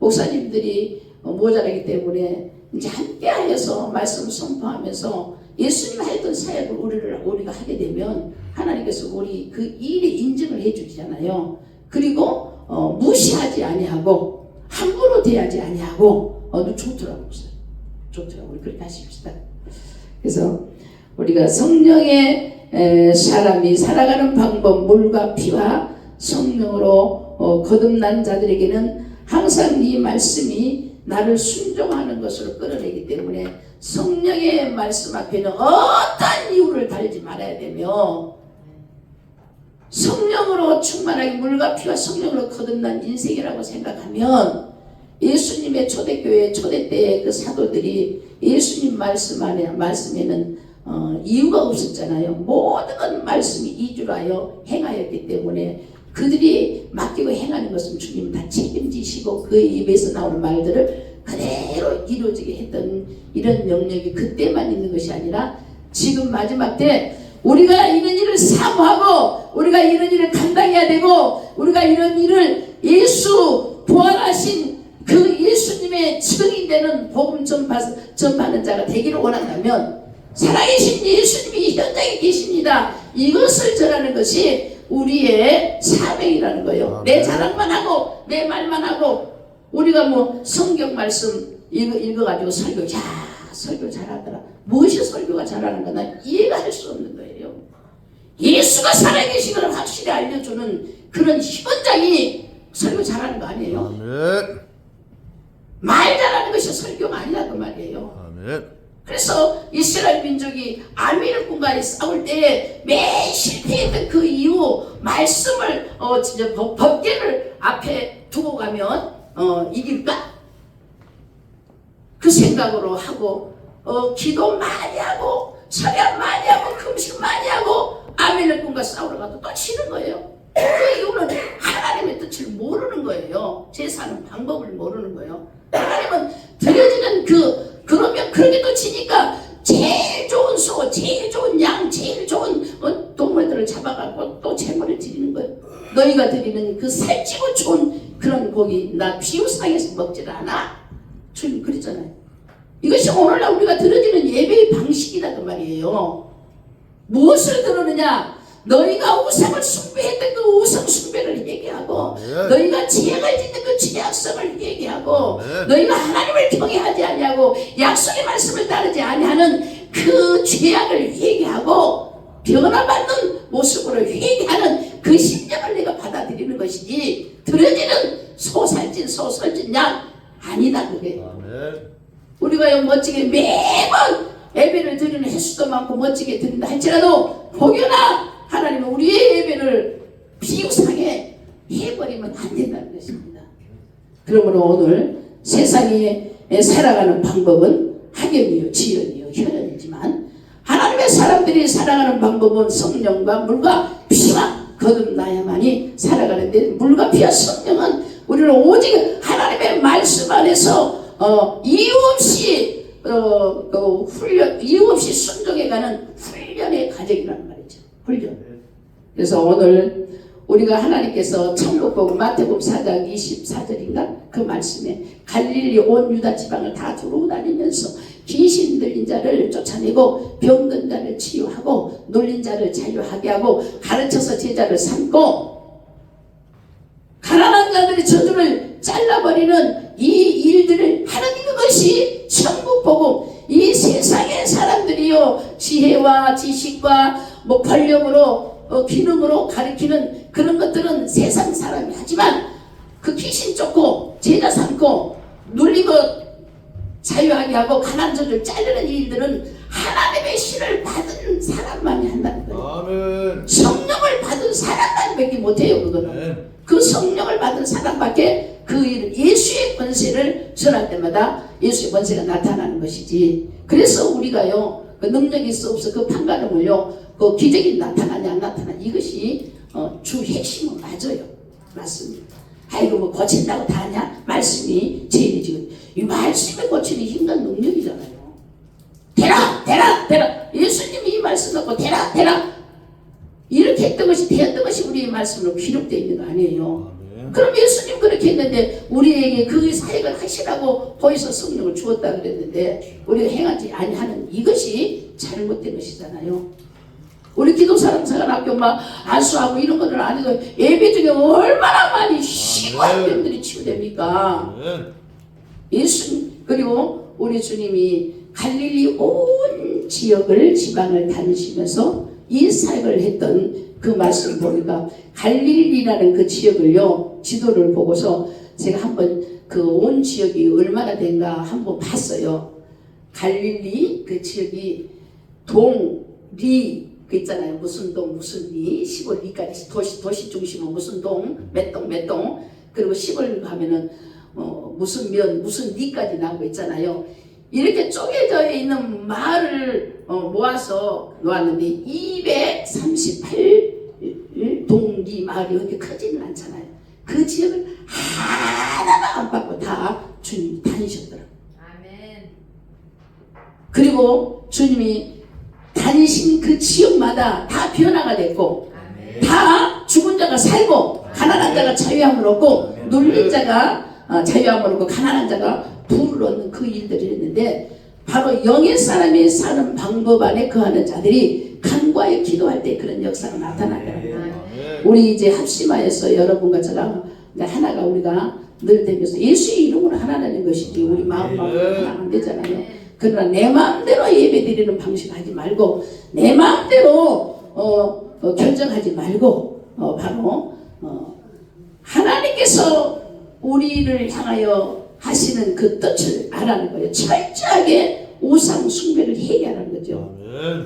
목사님들이 모자라기 때문에 이제 함께하여서 말씀을 선포하면서 예수님 하였던 사역을 우리가 하게 되면 하나님께서 우리 그 일에 인정을 해주시잖아요. 그리고 무시하지 아니하고 함부로 대하지 아니하고 좋더라고요. 좋더라고요. 우리 그렇게 하십시다. 그래서 우리가 성령의 사람이 살아가는 방법, 물과 피와 성령으로 거듭난 자들에게는 항상 이 말씀이 나를 순종하는 것으로 끌어내기 때문에 성령의 말씀 앞에는 어떤 이유를 달지 말아야 되며, 성령으로 충만하게 물과 피와 성령으로 거듭난 인생이라고 생각하면 예수님의 초대교회 초대 때의 그 사도들이 예수님 말씀에는 이유가 없었잖아요. 모든 말씀이 이주하여 행하였기 때문에 그들이 맡기고 행하는 것은 주님 다 책임지시고 그 입에서 나오는 말들을 그대로 이루어지게 했던 이런 영역이 그때만 있는 것이 아니라 지금 마지막 때 우리가 이런 일을 사모하고 우리가 이런 일을 감당해야 되고 우리가 이런 일을 예수 부활하신 그 예수님의 증인되는 복음 전파하는 자가 되기를 원한다면 살아계신 예수님이 현장에 계십니다. 이것을 전하는 것이 우리의 사명이라는 거예요. 내 자랑만 하고 내 말만 하고 우리가 뭐 성경 말씀 읽어가지고 설교 잘하더라. 무엇이 설교가 잘하는가 난 이해가 할 수 없는 거예요. 예수가 살아계신 걸 확실히 알려주는 그런 현장이 설교 잘하는 거 아니에요? 말 잘하는 것이 설교가 아니라 그 말이에요. 아멘. 그래서 이스라엘 민족이 아미르군과의 싸울 때 매일 실패했던 그 이후 말씀을 진짜 법계를 앞에 두고 가면 이길까? 그 생각으로 하고 기도 많이 하고 서약 많이 하고 금식 많이 하고 아미르군과 싸우러 가도 또 치는 거예요. 그 이유는 하나님의 뜻을 모르는 거예요. 제사하는 방법을 모르는 거예요. 하나님은 드려지는 그러면 그렇게 또 치니까 제일 좋은 소, 제일 좋은 양, 제일 좋은 동물들을 잡아가고 또 제물을 드리는 거예요. 너희가 드리는 그 살찌고 좋은 그런 고기 나 비우상에서 먹질 않아. 주님 그러잖아요. 이것이 오늘날 우리가 드려지는 예배의 방식이다 그 말이에요. 무엇을 드러느냐? 너희가 우상을 숭배했던 그 우상 숭배를 얘기하고 너희가 죄악을 짓는 그 죄악성을 얘기하고 너희가 하나님을 경외하지 아니하고 약속의 말씀을 따르지 아니하는 그 죄악을 얘기하고 변화받는 모습으로 회개하는 그 심령을 내가 받아들이는 것이지 드려지는 소살진 양 아니다 그게. 우리가 멋지게 매번 예배를 드리는 횟수도 많고 멋지게 드린다 할지라도 혹여나 하나님은 우리의 예배를 비우상에 해버리면 안 된다는 것입니다. 그러므로 오늘 세상에 살아가는 방법은 학연이요 지연이요 혈연이지만 하나님의 사람들이 살아가는 방법은 성령과 물과 피와 거듭나야만이 살아가는데 물과 피와 성령은 우리는 오직 하나님의 말씀 안에서 이유 없이 이유 없이 순종해가는 훈련의 과정이라는 말이죠. 훈련. 그래서 오늘 우리가 하나님께서 천국복음 마태복음 4장 24절인가 그 말씀에 갈릴리 온 유다 지방을 다 두루 다니면서 귀신 들린 자를 쫓아내고 병든 자를 치유하고 눌린 자를 자유하게 하고 가르쳐서 제자를 삼고 가난한 자들의 저주를 잘라버리는 이 일들을 하는 것이 천국복음. 이 세상의 사람들이요 지혜와 지식과 권력으로 기능으로 가리키는 그런 것들은 세상 사람이 하지만 그 귀신 쫓고 제자 삼고 눌리고 자유하게 하고 가난 저주를 자르는 일들은 하나님의 신을 받은 사람만이 한다는 거예요. 아멘. 성령을 받은 사람만 밖에 못해요. 그거는. 아멘. 그 성령을 받은 사람밖에 그 일을 예수의 권세를 전할 때마다 예수의 권세가 나타나는 것이지. 그래서 우리가요 그 능력이 있어 없어 그 판가름을요 그 기적이 나타나냐 안 나타나냐 이것이 주 핵심은 맞아요. 맞습니다. 아이고 뭐 고친다고 다 하냐? 말씀이 제일이지. 이 말씀에 고치는 힘과 능력이잖아요. 되라 예수님이 이 말씀 갖고 되라 이렇게 했던 것이 되었던 것이 우리의 말씀으로 기록되어 있는 거 아니에요. 그럼 예수님 그렇게 했는데 우리에게 그 사역을 하시라고 보이서 성령을 주었다 그랬는데 우리가 행하지 아니하는 이것이 잘못된 것이잖아요. 우리 기도사랑사관학교 막 안수하고 이런 것들 안 해도 예배 중에 얼마나 많이 심한 병들이 치유됩니까? 예수님 그리고 우리 주님이 갈릴리 온 지역을 지방을 다니시면서 이 사역을 했던 그 말씀 보니까 갈릴리라는 그 지역을요 지도를 보고서 제가 한번 그 온 지역이 얼마나 된가 한번 봤어요. 갈릴리 그 지역이 동리 그 있잖아요. 무슨 동 무슨 리 시골 리까지 도시 중심은 무슨 동 몇 동 그리고 시골 가면은 무슨 면 무슨 리까지 나오고 있잖아요. 이렇게 쪼개져 있는 마을을 모아서 놓았는데 238동리 마을이 그렇게 크지는 않잖아요. 그 지역을 하나도 안 받고 다 주님이 다니셨더라고요. 아멘. 그리고 주님이 다니신 그 지역마다 다 변화가 됐고 아멘. 다 죽은 자가 살고 가난한 자가 자유함을 얻고 눌린 자가 자유함을 얻고 가난한 자가 부를 얻는 그 일들을 했는데 바로 영의 사람이 사는 방법 안에 거하는 자들이 간과에 기도할 때 그런 역사가 나타나더라고요. 우리 이제 합심하여서 여러분과 저랑 하나가 우리가 늘 되면서 예수의 이름으로 하나 되는 것이지 우리 마음으로 하나 안 되잖아요. 그러나 내 마음대로 예배 드리는 방식 하지 말고 내 마음대로 결정하지 말고 바로 하나님께서 우리를 향하여 하시는 그 뜻을 알아는 거예요. 철저하게 우상 숭배를 해결하는 거죠.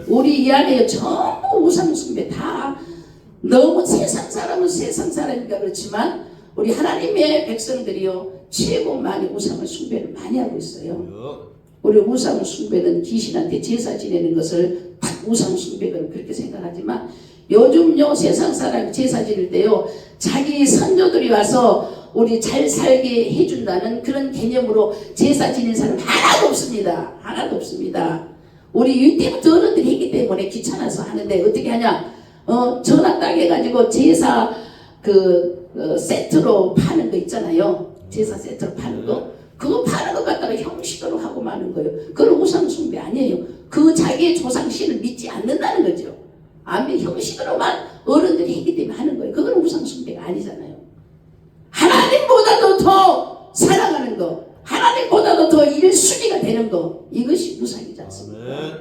우리 이 안에 전부 우상 숭배 다 너무 세상 사람은 세상 사람이니까 그렇지만 우리 하나님의 백성들이요 최고 많이 우상을 숭배를 많이 하고 있어요. 우리 우상 숭배는 귀신한테 제사 지내는 것을 딱 우상 숭배를 그렇게 생각하지만 요즘요 세상 사람이 제사 지낼 때요 자기 선조들이 와서 우리 잘 살게 해준다는 그런 개념으로 제사 지낸 사람 하나도 없습니다. 하나도 없습니다. 우리 이때부터 어른들이 했기 때문에 귀찮아서 하는데 어떻게 하냐? 전화 딱 해가지고 제사 세트로 파는 거 있잖아요. 제사 세트로 파는 거. 그거 파는 거 갖다가 형식으로 하고 마는 거예요. 그건 우상 숭배 아니에요. 그 자기의 조상신을 믿지 않는다는 거죠. 형식으로만 어른들이 했기 때문에 하는 거예요. 그건 우상 숭배가 아니잖아요. 하나님보다도 더 사랑하는 거, 하나님보다도 더 1순위가 되는 거, 이것이 우상이지 않습니까?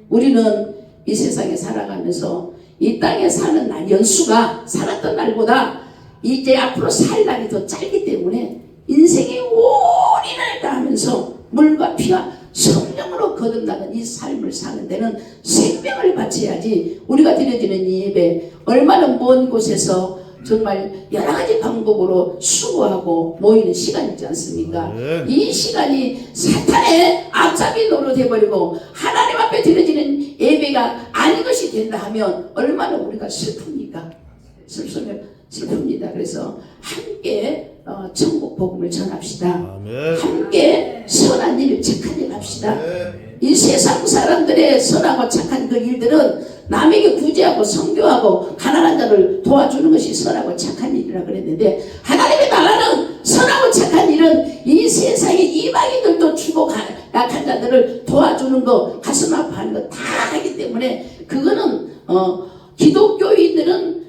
우리는 이 세상에 살아가면서 이 땅에 사는 날, 연수가 살았던 날보다 이제 앞으로 살 날이 더 짧기 때문에 인생의 올인을 다하면서 물과 피와 성령으로 거듭나는 이 삶을 사는 데는 생명을 바쳐야지. 우리가 드려지는 이 예배 얼마나 먼 곳에서 정말 여러 가지 방법으로 수고하고 모이는 시간이지 않습니까? 이 시간이 사탄의 앞잡이 노릇해버리고 하나님 앞에 드려지는 예배가 아닌 것이 된다 하면 얼마나 우리가 슬픕니까? 슬픕니다. 그래서 함께 천국 복음을 전합시다. 함께 선한 일, 착한 일 합시다. 이 세상 사람들의 선하고 착한 그 일들은 남에게 구제하고 선교하고 가난한 자를 도와주는 것이 선하고 착한 일이라 그랬는데 하나님의 나라는 선하고 착한 일은 이 세상의 이방인들도 주고 약한 자들을 도와주는 거, 가슴 아파하는 거 다 하기 때문에 그거는 기독교인들은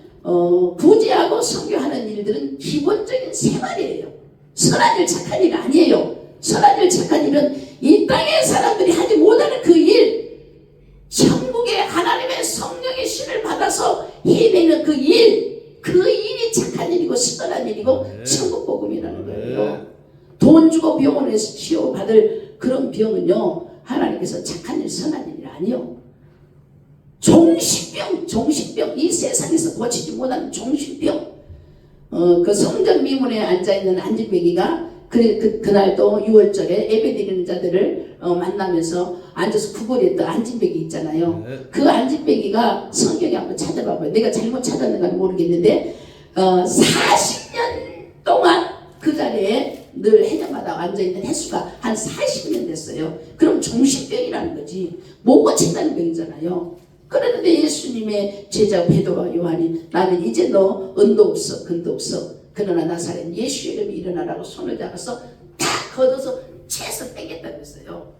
구제하고 선교하는 일들은 기본적인 생활이에요. 선한 일, 착한 일 아니에요. 선한 일, 착한 일은 이 땅의 사람들이 하지 못하는 그 일, 천국의 하나님의 성령의 신을 받아서 해내는 그 일이 착한 일이고 선한 일이고 천국 복음이라는 거예요. 돈 주고 병원에서 치료받을 그런 병은요 하나님께서 착한 일, 선한 일이 아니요. 종신병, 이 세상에서 고치지 못하는 종신병. 그 성전 미문에 앉아있는 안진뱅이가 그날도 6월절에 예배드리는 자들을 만나면서 앉아서 구걸했던 안진뱅이 있잖아요. 그 안진뱅이가 성경에 한번 찾아봐봐요. 내가 잘못 찾았는가는 모르겠는데 40년 동안 그 자리에 늘 해녀마다 앉아있는 횟수가 한 40년 됐어요. 그럼 종신병이라는 거지. 못 고친다는 병이잖아요. 그랬는데 예수님의 제자 베드로와 요한이 나는 이제 너 은도 없어 근도 없어 그러나 나사렛 예수 이름이 일어나라고 손을 잡아서 탁 걷어서 채서 빼겠다 그랬어요.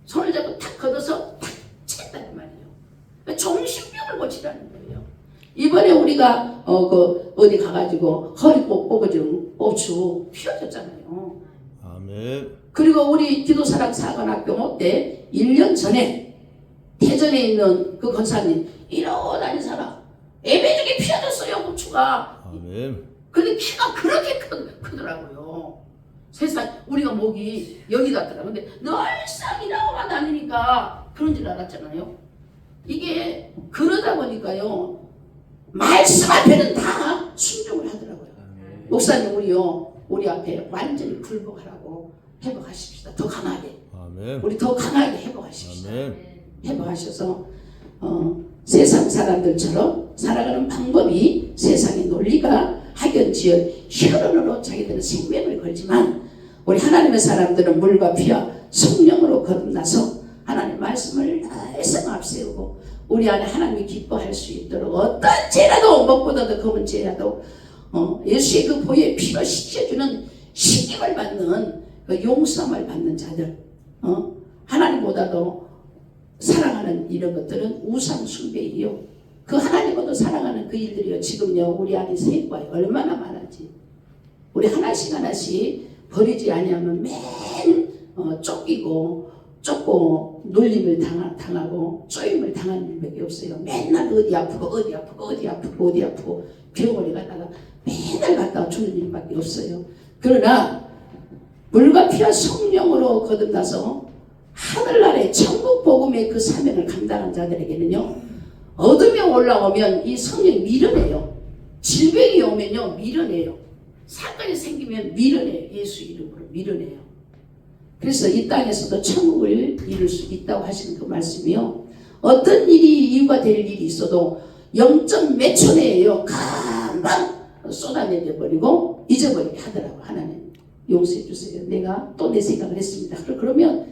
손을 잡고 탁 걷어서 탁 챘다는 말이에요. 종신병을 고치라는 거예요. 이번에 우리가 어디 가가지고 허리 꼭 뽑아준 고추 피워줬잖아요. 아멘. 그리고 우리 기도사랑 사관학교 때 1년 전에 대전에 있는 그 권사님 이러다니 사람 예배 중에 피어졌어요 고추가. 아멘. 근데 키가 그렇게 크더라고요. 세상 우리가 목이 여기 같더라. 근데 늘상 이러고만 다니니까 그런 줄 알았잖아요. 이게 그러다 보니까요 말씀 앞에는 다 순종을 하더라고요. 목사님 우리 앞에 완전히 굴복하라고 회복하십시다. 더 강하게. 아멘. 우리 더 강하게 회복하십시다. 아멘. 회복하셔서 세상 사람들처럼 살아가는 방법이 세상의 논리가 학연지연 혈연으로 자기들은 생명을 걸지만 우리 하나님의 사람들은 물과 피와 성령으로 거듭나서 하나님 말씀을 날성 앞세우고 우리 안에 하나님이 기뻐할 수 있도록 어떤 죄라도 먹보다도 검은 죄라도 예수의 그 보혈 피로 씻겨주는 식임을 받는 그 용서함을 받는 자들 하나님보다도 사랑하는 이런 것들은 우상 숭배이요. 그 하나님보다 사랑하는 그 일들이요. 지금요 우리 안에 생과에 얼마나 많은지 우리 하나씩 버리지 아니하면 맨 쫓고 놀림을 당하고 쪼임을 당하는 일밖에 없어요. 맨날 어디 아프고 병원에 갔다가 맨날 갔다가 죽는 일밖에 없어요. 그러나 물과 피와 성령으로 거듭나서 하늘나라의 천국 복음의 그 사명을 감당한 자들에게는요, 어둠이 올라오면 이 성령이 밀어내요. 질병이 오면요 밀어내요. 사건이 생기면 밀어내요. 예수 이름으로 밀어내요. 그래서 이 땅에서도 천국을 이룰 수 있다고 하시는 그 말씀이요, 어떤 일이 이유가 될 일이 있어도 0점 몇 초 내에요 금방 쏟아내려 버리고 잊어버리게 하더라고. 하나님 용서해 주세요. 내가 또 내 생각을 했습니다. 그러면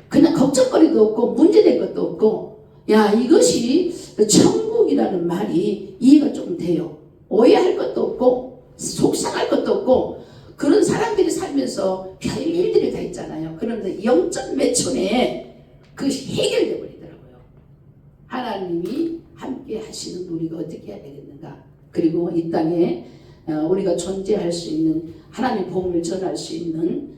그냥 걱정거리도 없고 문제될 것도 없고, 야, 이것이 천국이라는 말이 이해가 조금 돼요. 오해할 것도 없고 속상할 것도 없고, 그런 사람들이 살면서 별 일들이 다 있잖아요. 그런데 0점 몇 초 내에 그 해결돼 버리더라고요. 하나님이 함께 하시는 우리가 어떻게 해야 되겠는가. 그리고 이 땅에 우리가 존재할 수 있는, 하나님 복음을 전할 수 있는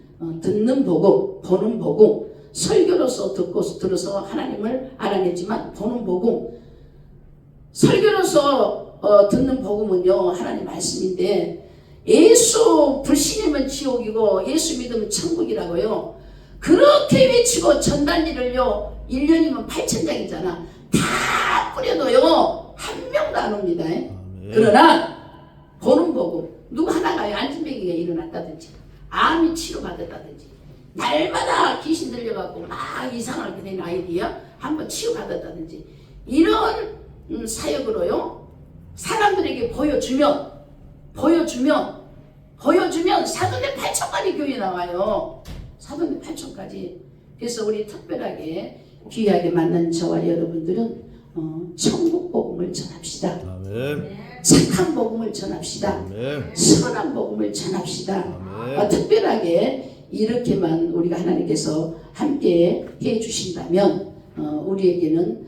듣는 복음, 보는 복음, 설교로서 듣고 들어서 하나님을 알아내지만 보는 복음, 설교로서 듣는 복음은요 하나님 말씀인데, 예수 불신이면 지옥이고 예수 믿으면 천국이라고요. 그렇게 외치고 전단지를요 1년이면 8,000장이잖아. 다 뿌려도요 한 명도 안 옵니다. 그러나 보는 복음, 누구 하나가 안진뱅이가 일어났다든지 암이 치료받았다든지 날마다 귀신 들려갖고 막 이상하게 된 아이들이야 한번 치유받았다든지, 이런 사역으로요 사람들에게 보여주면 사돈네 8천까지 교회 나와요. 사돈네 8천까지. 그래서 우리 특별하게 귀하게 만난 저와 여러분들은 천국 복음을 전합시다. 아멘. 착한 복음을 전합시다. 아멘. 선한 복음을 전합시다. 특별하게 이렇게만 우리가 하나님께서 함께 해 주신다면 우리에게는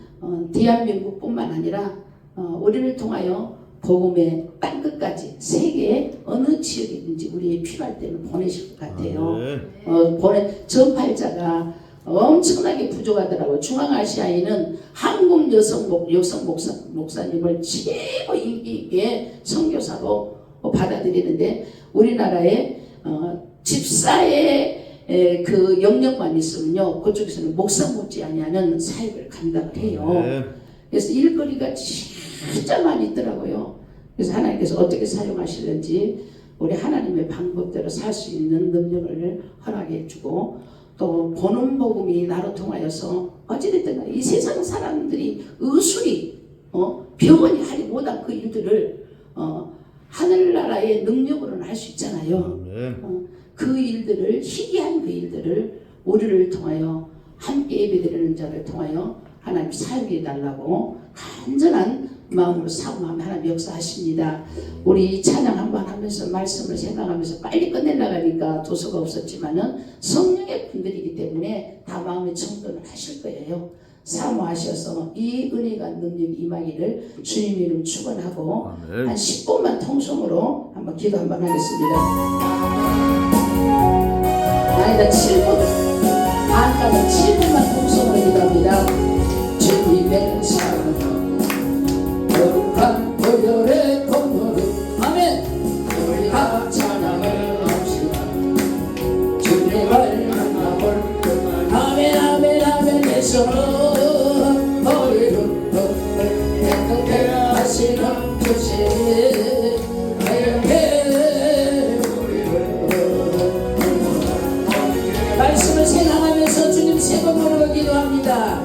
대한민국뿐만 아니라 우리를 통하여 복음의 땅끝까지 세계 어느 지역이든지 우리의 필요할 때는 보내실 것 같아요. 전팔자가 엄청나게 부족하더라고요. 중앙아시아에는 한국 여성 목사님을 최고 인기 있게 선교사로 받아들이는데, 우리나라에 집사의 그 영역만 있으면요 그쪽에서는 목사 못지 아니하는 사역을 감당을 해요. 그래서 일거리가 진짜 많이 있더라고요. 그래서 하나님께서 어떻게 사용하실는지 우리 하나님의 방법대로 살 수 있는 능력을 허락해 주고, 또 보는 복음이 나로 통하여서 어찌됐든 이 세상 사람들이 의술이 병원이 하지 못한 그 일들을 하늘나라의 능력으로는 할 수 있잖아요. 그 일들을, 희귀한 그 일들을 우리를 통하여 함께 예배드리는 자를 통하여 하나님 사용해 달라고 간절한 마음으로 사모하면 하나님 역사하십니다. 우리 찬양 한번 하면서 말씀을 생각하면서 빨리 끝내려고 하니까 도서가 없었지만은 성령의 분들이기 때문에 다 마음의 청도를 하실 거예요. 사모하셔서 이 은혜가 능력이 임하기를 주님 이름 축원하고 한 10분만 통성으로 한번 기도 한번 하겠습니다. 아니다, 7분 반까지 7분만 통성으로 기도합니다. 주님의 사랑하고 거룩한 보혈의 공로를, 아멘. 우리 다 찬양을 합시다. 주님을 만나볼 그날, 아멘 아멘 아멘. 내 손은 너희를 행복해 하시는 주신 말씀을 생각하면서 주님 세 번 부르고 기도합니다.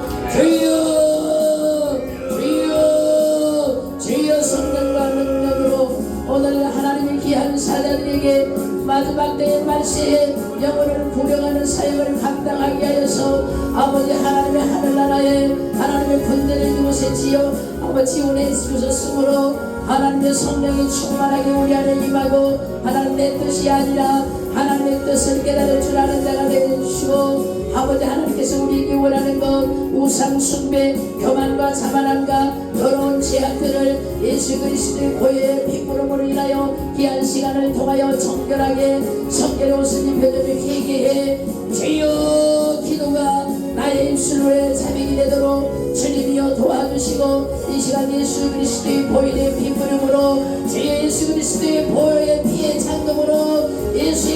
주여 성령과 능력으로 오늘 하나님의 귀한 사자들에게 마지막 때의 말세에 영혼을 구령하는 사역을 감당하게 하여서 아버지 하나님의 하늘나라에 하나님의 군대를 이곳에 지어 아버지 은혜 주셨으므로 하나님의 성령이 충만하게 우리 안에 임하고 하나님의 뜻이 아니라 하나님의 뜻을 깨달을 줄 아는 자가 되게 주시고, 아버지 하나님께서 우리에게 원하는 것, 우상 숭배, 교만과 자만함과 더러운 죄악들을 예수 그리스도의 보혈의 피부름으로 인하여 귀한 시간을 통하여 정결하게 성결의 옷을 입혀주며 회개해 주여. 기도가 나의 나의 입술에 자백이 되도록 주님이여 도와주시고 이 시간 예수 그리스도의 보혈의 피 부름으로 주의 예수 그리스도의 보혈의 피의 장dom으로 예수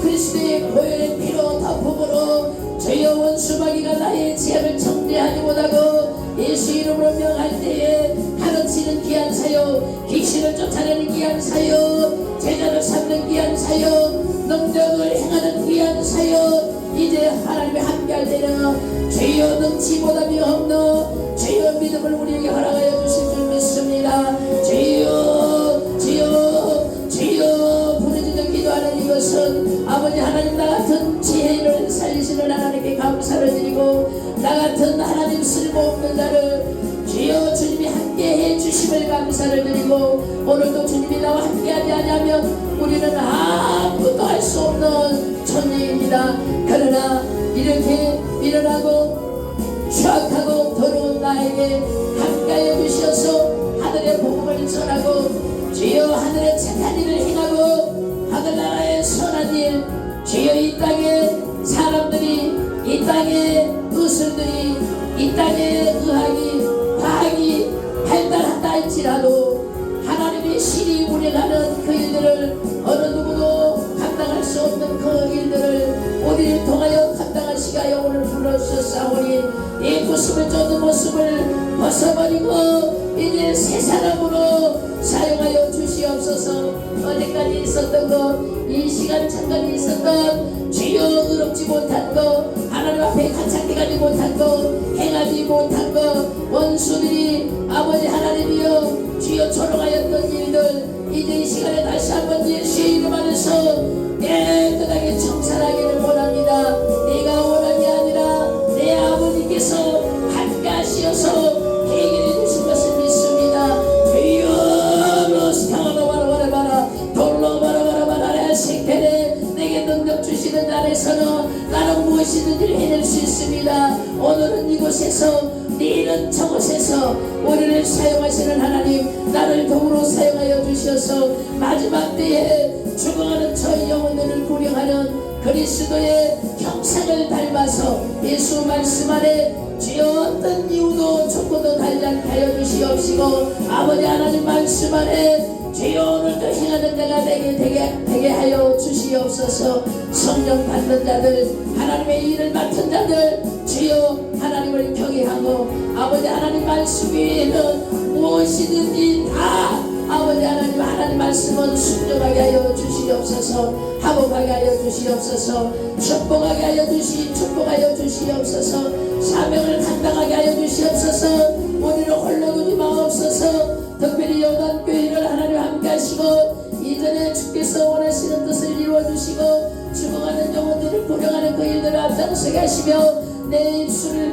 그리스도의 보혈의 피로 덮음으로 주여 원수 마귀가 나의 죄를 정죄하지 못하고 예수 이름으로 명할 때에 가르치는 귀한 사역, 귀신을 쫓아내는 귀한 사역, 제자를 삼는 귀한 사역, 능력을 행하는 귀한 사역, 이제 하나님이 함께할 때는 주여 능치 못함이 없노 주여 믿음을 우리에게 허락하여 주실 줄 믿습니다. 주여 주여 주여 부르짖는 기도하는 이것은 아버지 하나님 나 같은 지혜를 살리시는 하나님께 감사를 드리고 나 같은 하나님 쓸모없는 자를 주여 주님이 함께해 주심을 감사를 드리고 오늘도 주님이 나와 함께하지 않으면 우리는 아무것도 할 수 없는 존재입니다. 그러나 이렇게 일어나고 추악하고 더러운 나에게 함께하여 주셔서 하늘의 복음을 전하고 주여 하늘의 착한 일을 행하고 하늘나라의 선한 일 주여 이 땅에 사람들이 이 땅에 의술들이 이 땅에 의학이 과학이 발달한다 할지라도 하나님의 신이 운행하는 그 일들을 어느 누구도 감당할 수 없는 그 일들을 우리를 통하여 감당하시게 하여 오늘 불러주셨사오니 이 모습을 쫓는 모습을 벗어버리고 이제 새 사람으로 사용하여 주시옵소서. 어제까지 있었던 것 이 시간 잠깐 있었던 주여 의롭지 못한 것 하나님 앞에 가창게 가지 못한 것 행하지 못한 것 원수들이 아버지 하나님이여 주여 조롱하였던 일들 이제 이 시간에 다시 한번 예수의 이름 안에서 깨끗하게 청산하기를 원합니다. 내가 원한 게 아니라 내 아버지께서 함께 하시어서 해결해 주신 것을 믿습니다. 주여 로스타가로 바라바라바라 돌로 바라바라바라 생태에 내게 능력 주시는 날에서는 나는 무엇이든지 해낼 수 있습니다. 오늘은 이곳에서 내일은 저곳에서 우리를 사용하시는 하나님 나를 더불어 사용하여 주셔서 마지막 때에 죽어가는 저희 영혼들을 구령하는 그리스도의 형상을 닮아서 예수 말씀 안에 주여 어떤 이유도 조건도 달지 않게 하여 주시옵시고 아버지 하나님 말씀 안에 주여 오늘도 행하는 자가 되게 하여 주시옵소서. 성령 받는 자들 하나님의 일을 맡은 자들 주여 하나님을 경외하고 아버지 하나님 말씀 위에는 무엇이든지 다 아버지 하나님 말씀은 순종하게 하여 주시옵소서. 하복하게 하여 주시옵소서. 축복하게 하여 주시옵소서. 사명을 감당하게 하여 주시옵소서. 우리를 홀로 두지 마옵소서. 특별히 요단교회를 하나님 함께 하시고 이전에 주께서 원하시는 뜻을 이루어주시고 죽어가는 영혼들을 구령하는 그 일들을 앞장서게 하시며 내 입술이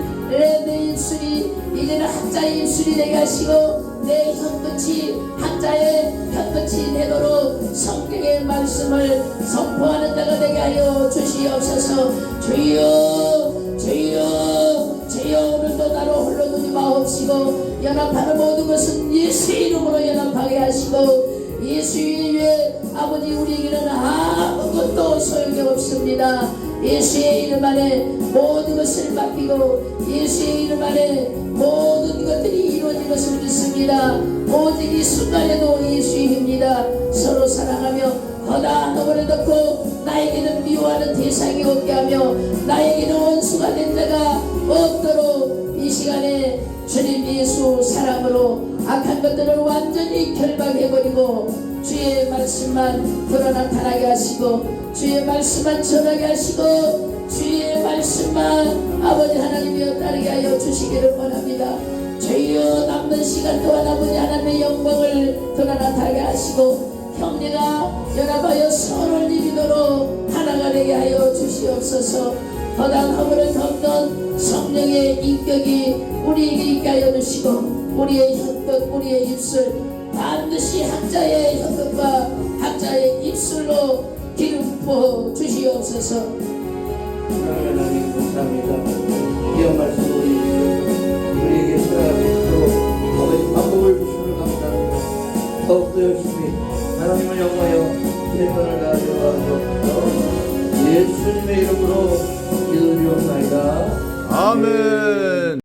이제는 학자의 입술이 되게 하시고 내 혀끝이 학자의 혀끝이 되도록 성경의 말씀을 선포하는 자가 되게 하여 주시옵소서. 주여 주여 주여 오늘도 나를 홀로 두지 마옵시고 연합하는 모든 것은 예수의 이름으로 연합하게 하시고 예수 위에 아버지 우리에게는 아무것도 소용이 없습니다. 예수의 이름 안에 모든 것을 맡기고 예수의 이름 안에 모든 것들이 이루어진 것을 믿습니다. 오직 이 순간에도 예수의 힘입니다. 서로 사랑하며 거다 너를 덮고 나에게는 미워하는 대상이 없게 하며 나에게는 원수가 된 자가 없도록 이 시간에 주님 예수 사랑으로 악한 것들을 완전히 결박해버리고 주의 말씀만 드러 나타나게 하시고 주의 말씀만 전하게 하시고 주의 말씀만 아버지 하나님이여 따르게 하여 주시기를 원합니다. 주여 남는 시간 동안 아버지 하나님의 영광을 드러 나타나게 하시고 형제가 연합하여 서로를 이기도록 하나가 되게 하여 주시옵소서. 허당 허물을 덮는 성령의 인격이 우리에게 있게 하여 주시고 우리의 혀끝 우리의 입술 반드시 학자의 혀끝과 학자의 입술로 기름 부어 주시옵소서. 하나님 감사합니다. 귀한 말씀 우리에게 허락하시도록 아버지 방법을 주시는 감사합니다. 더욱더 열심히 하나님을 영광하여 최선을 다하여 주옵소서. 예수님의 이름으로 기도드리옵나이다. 아멘.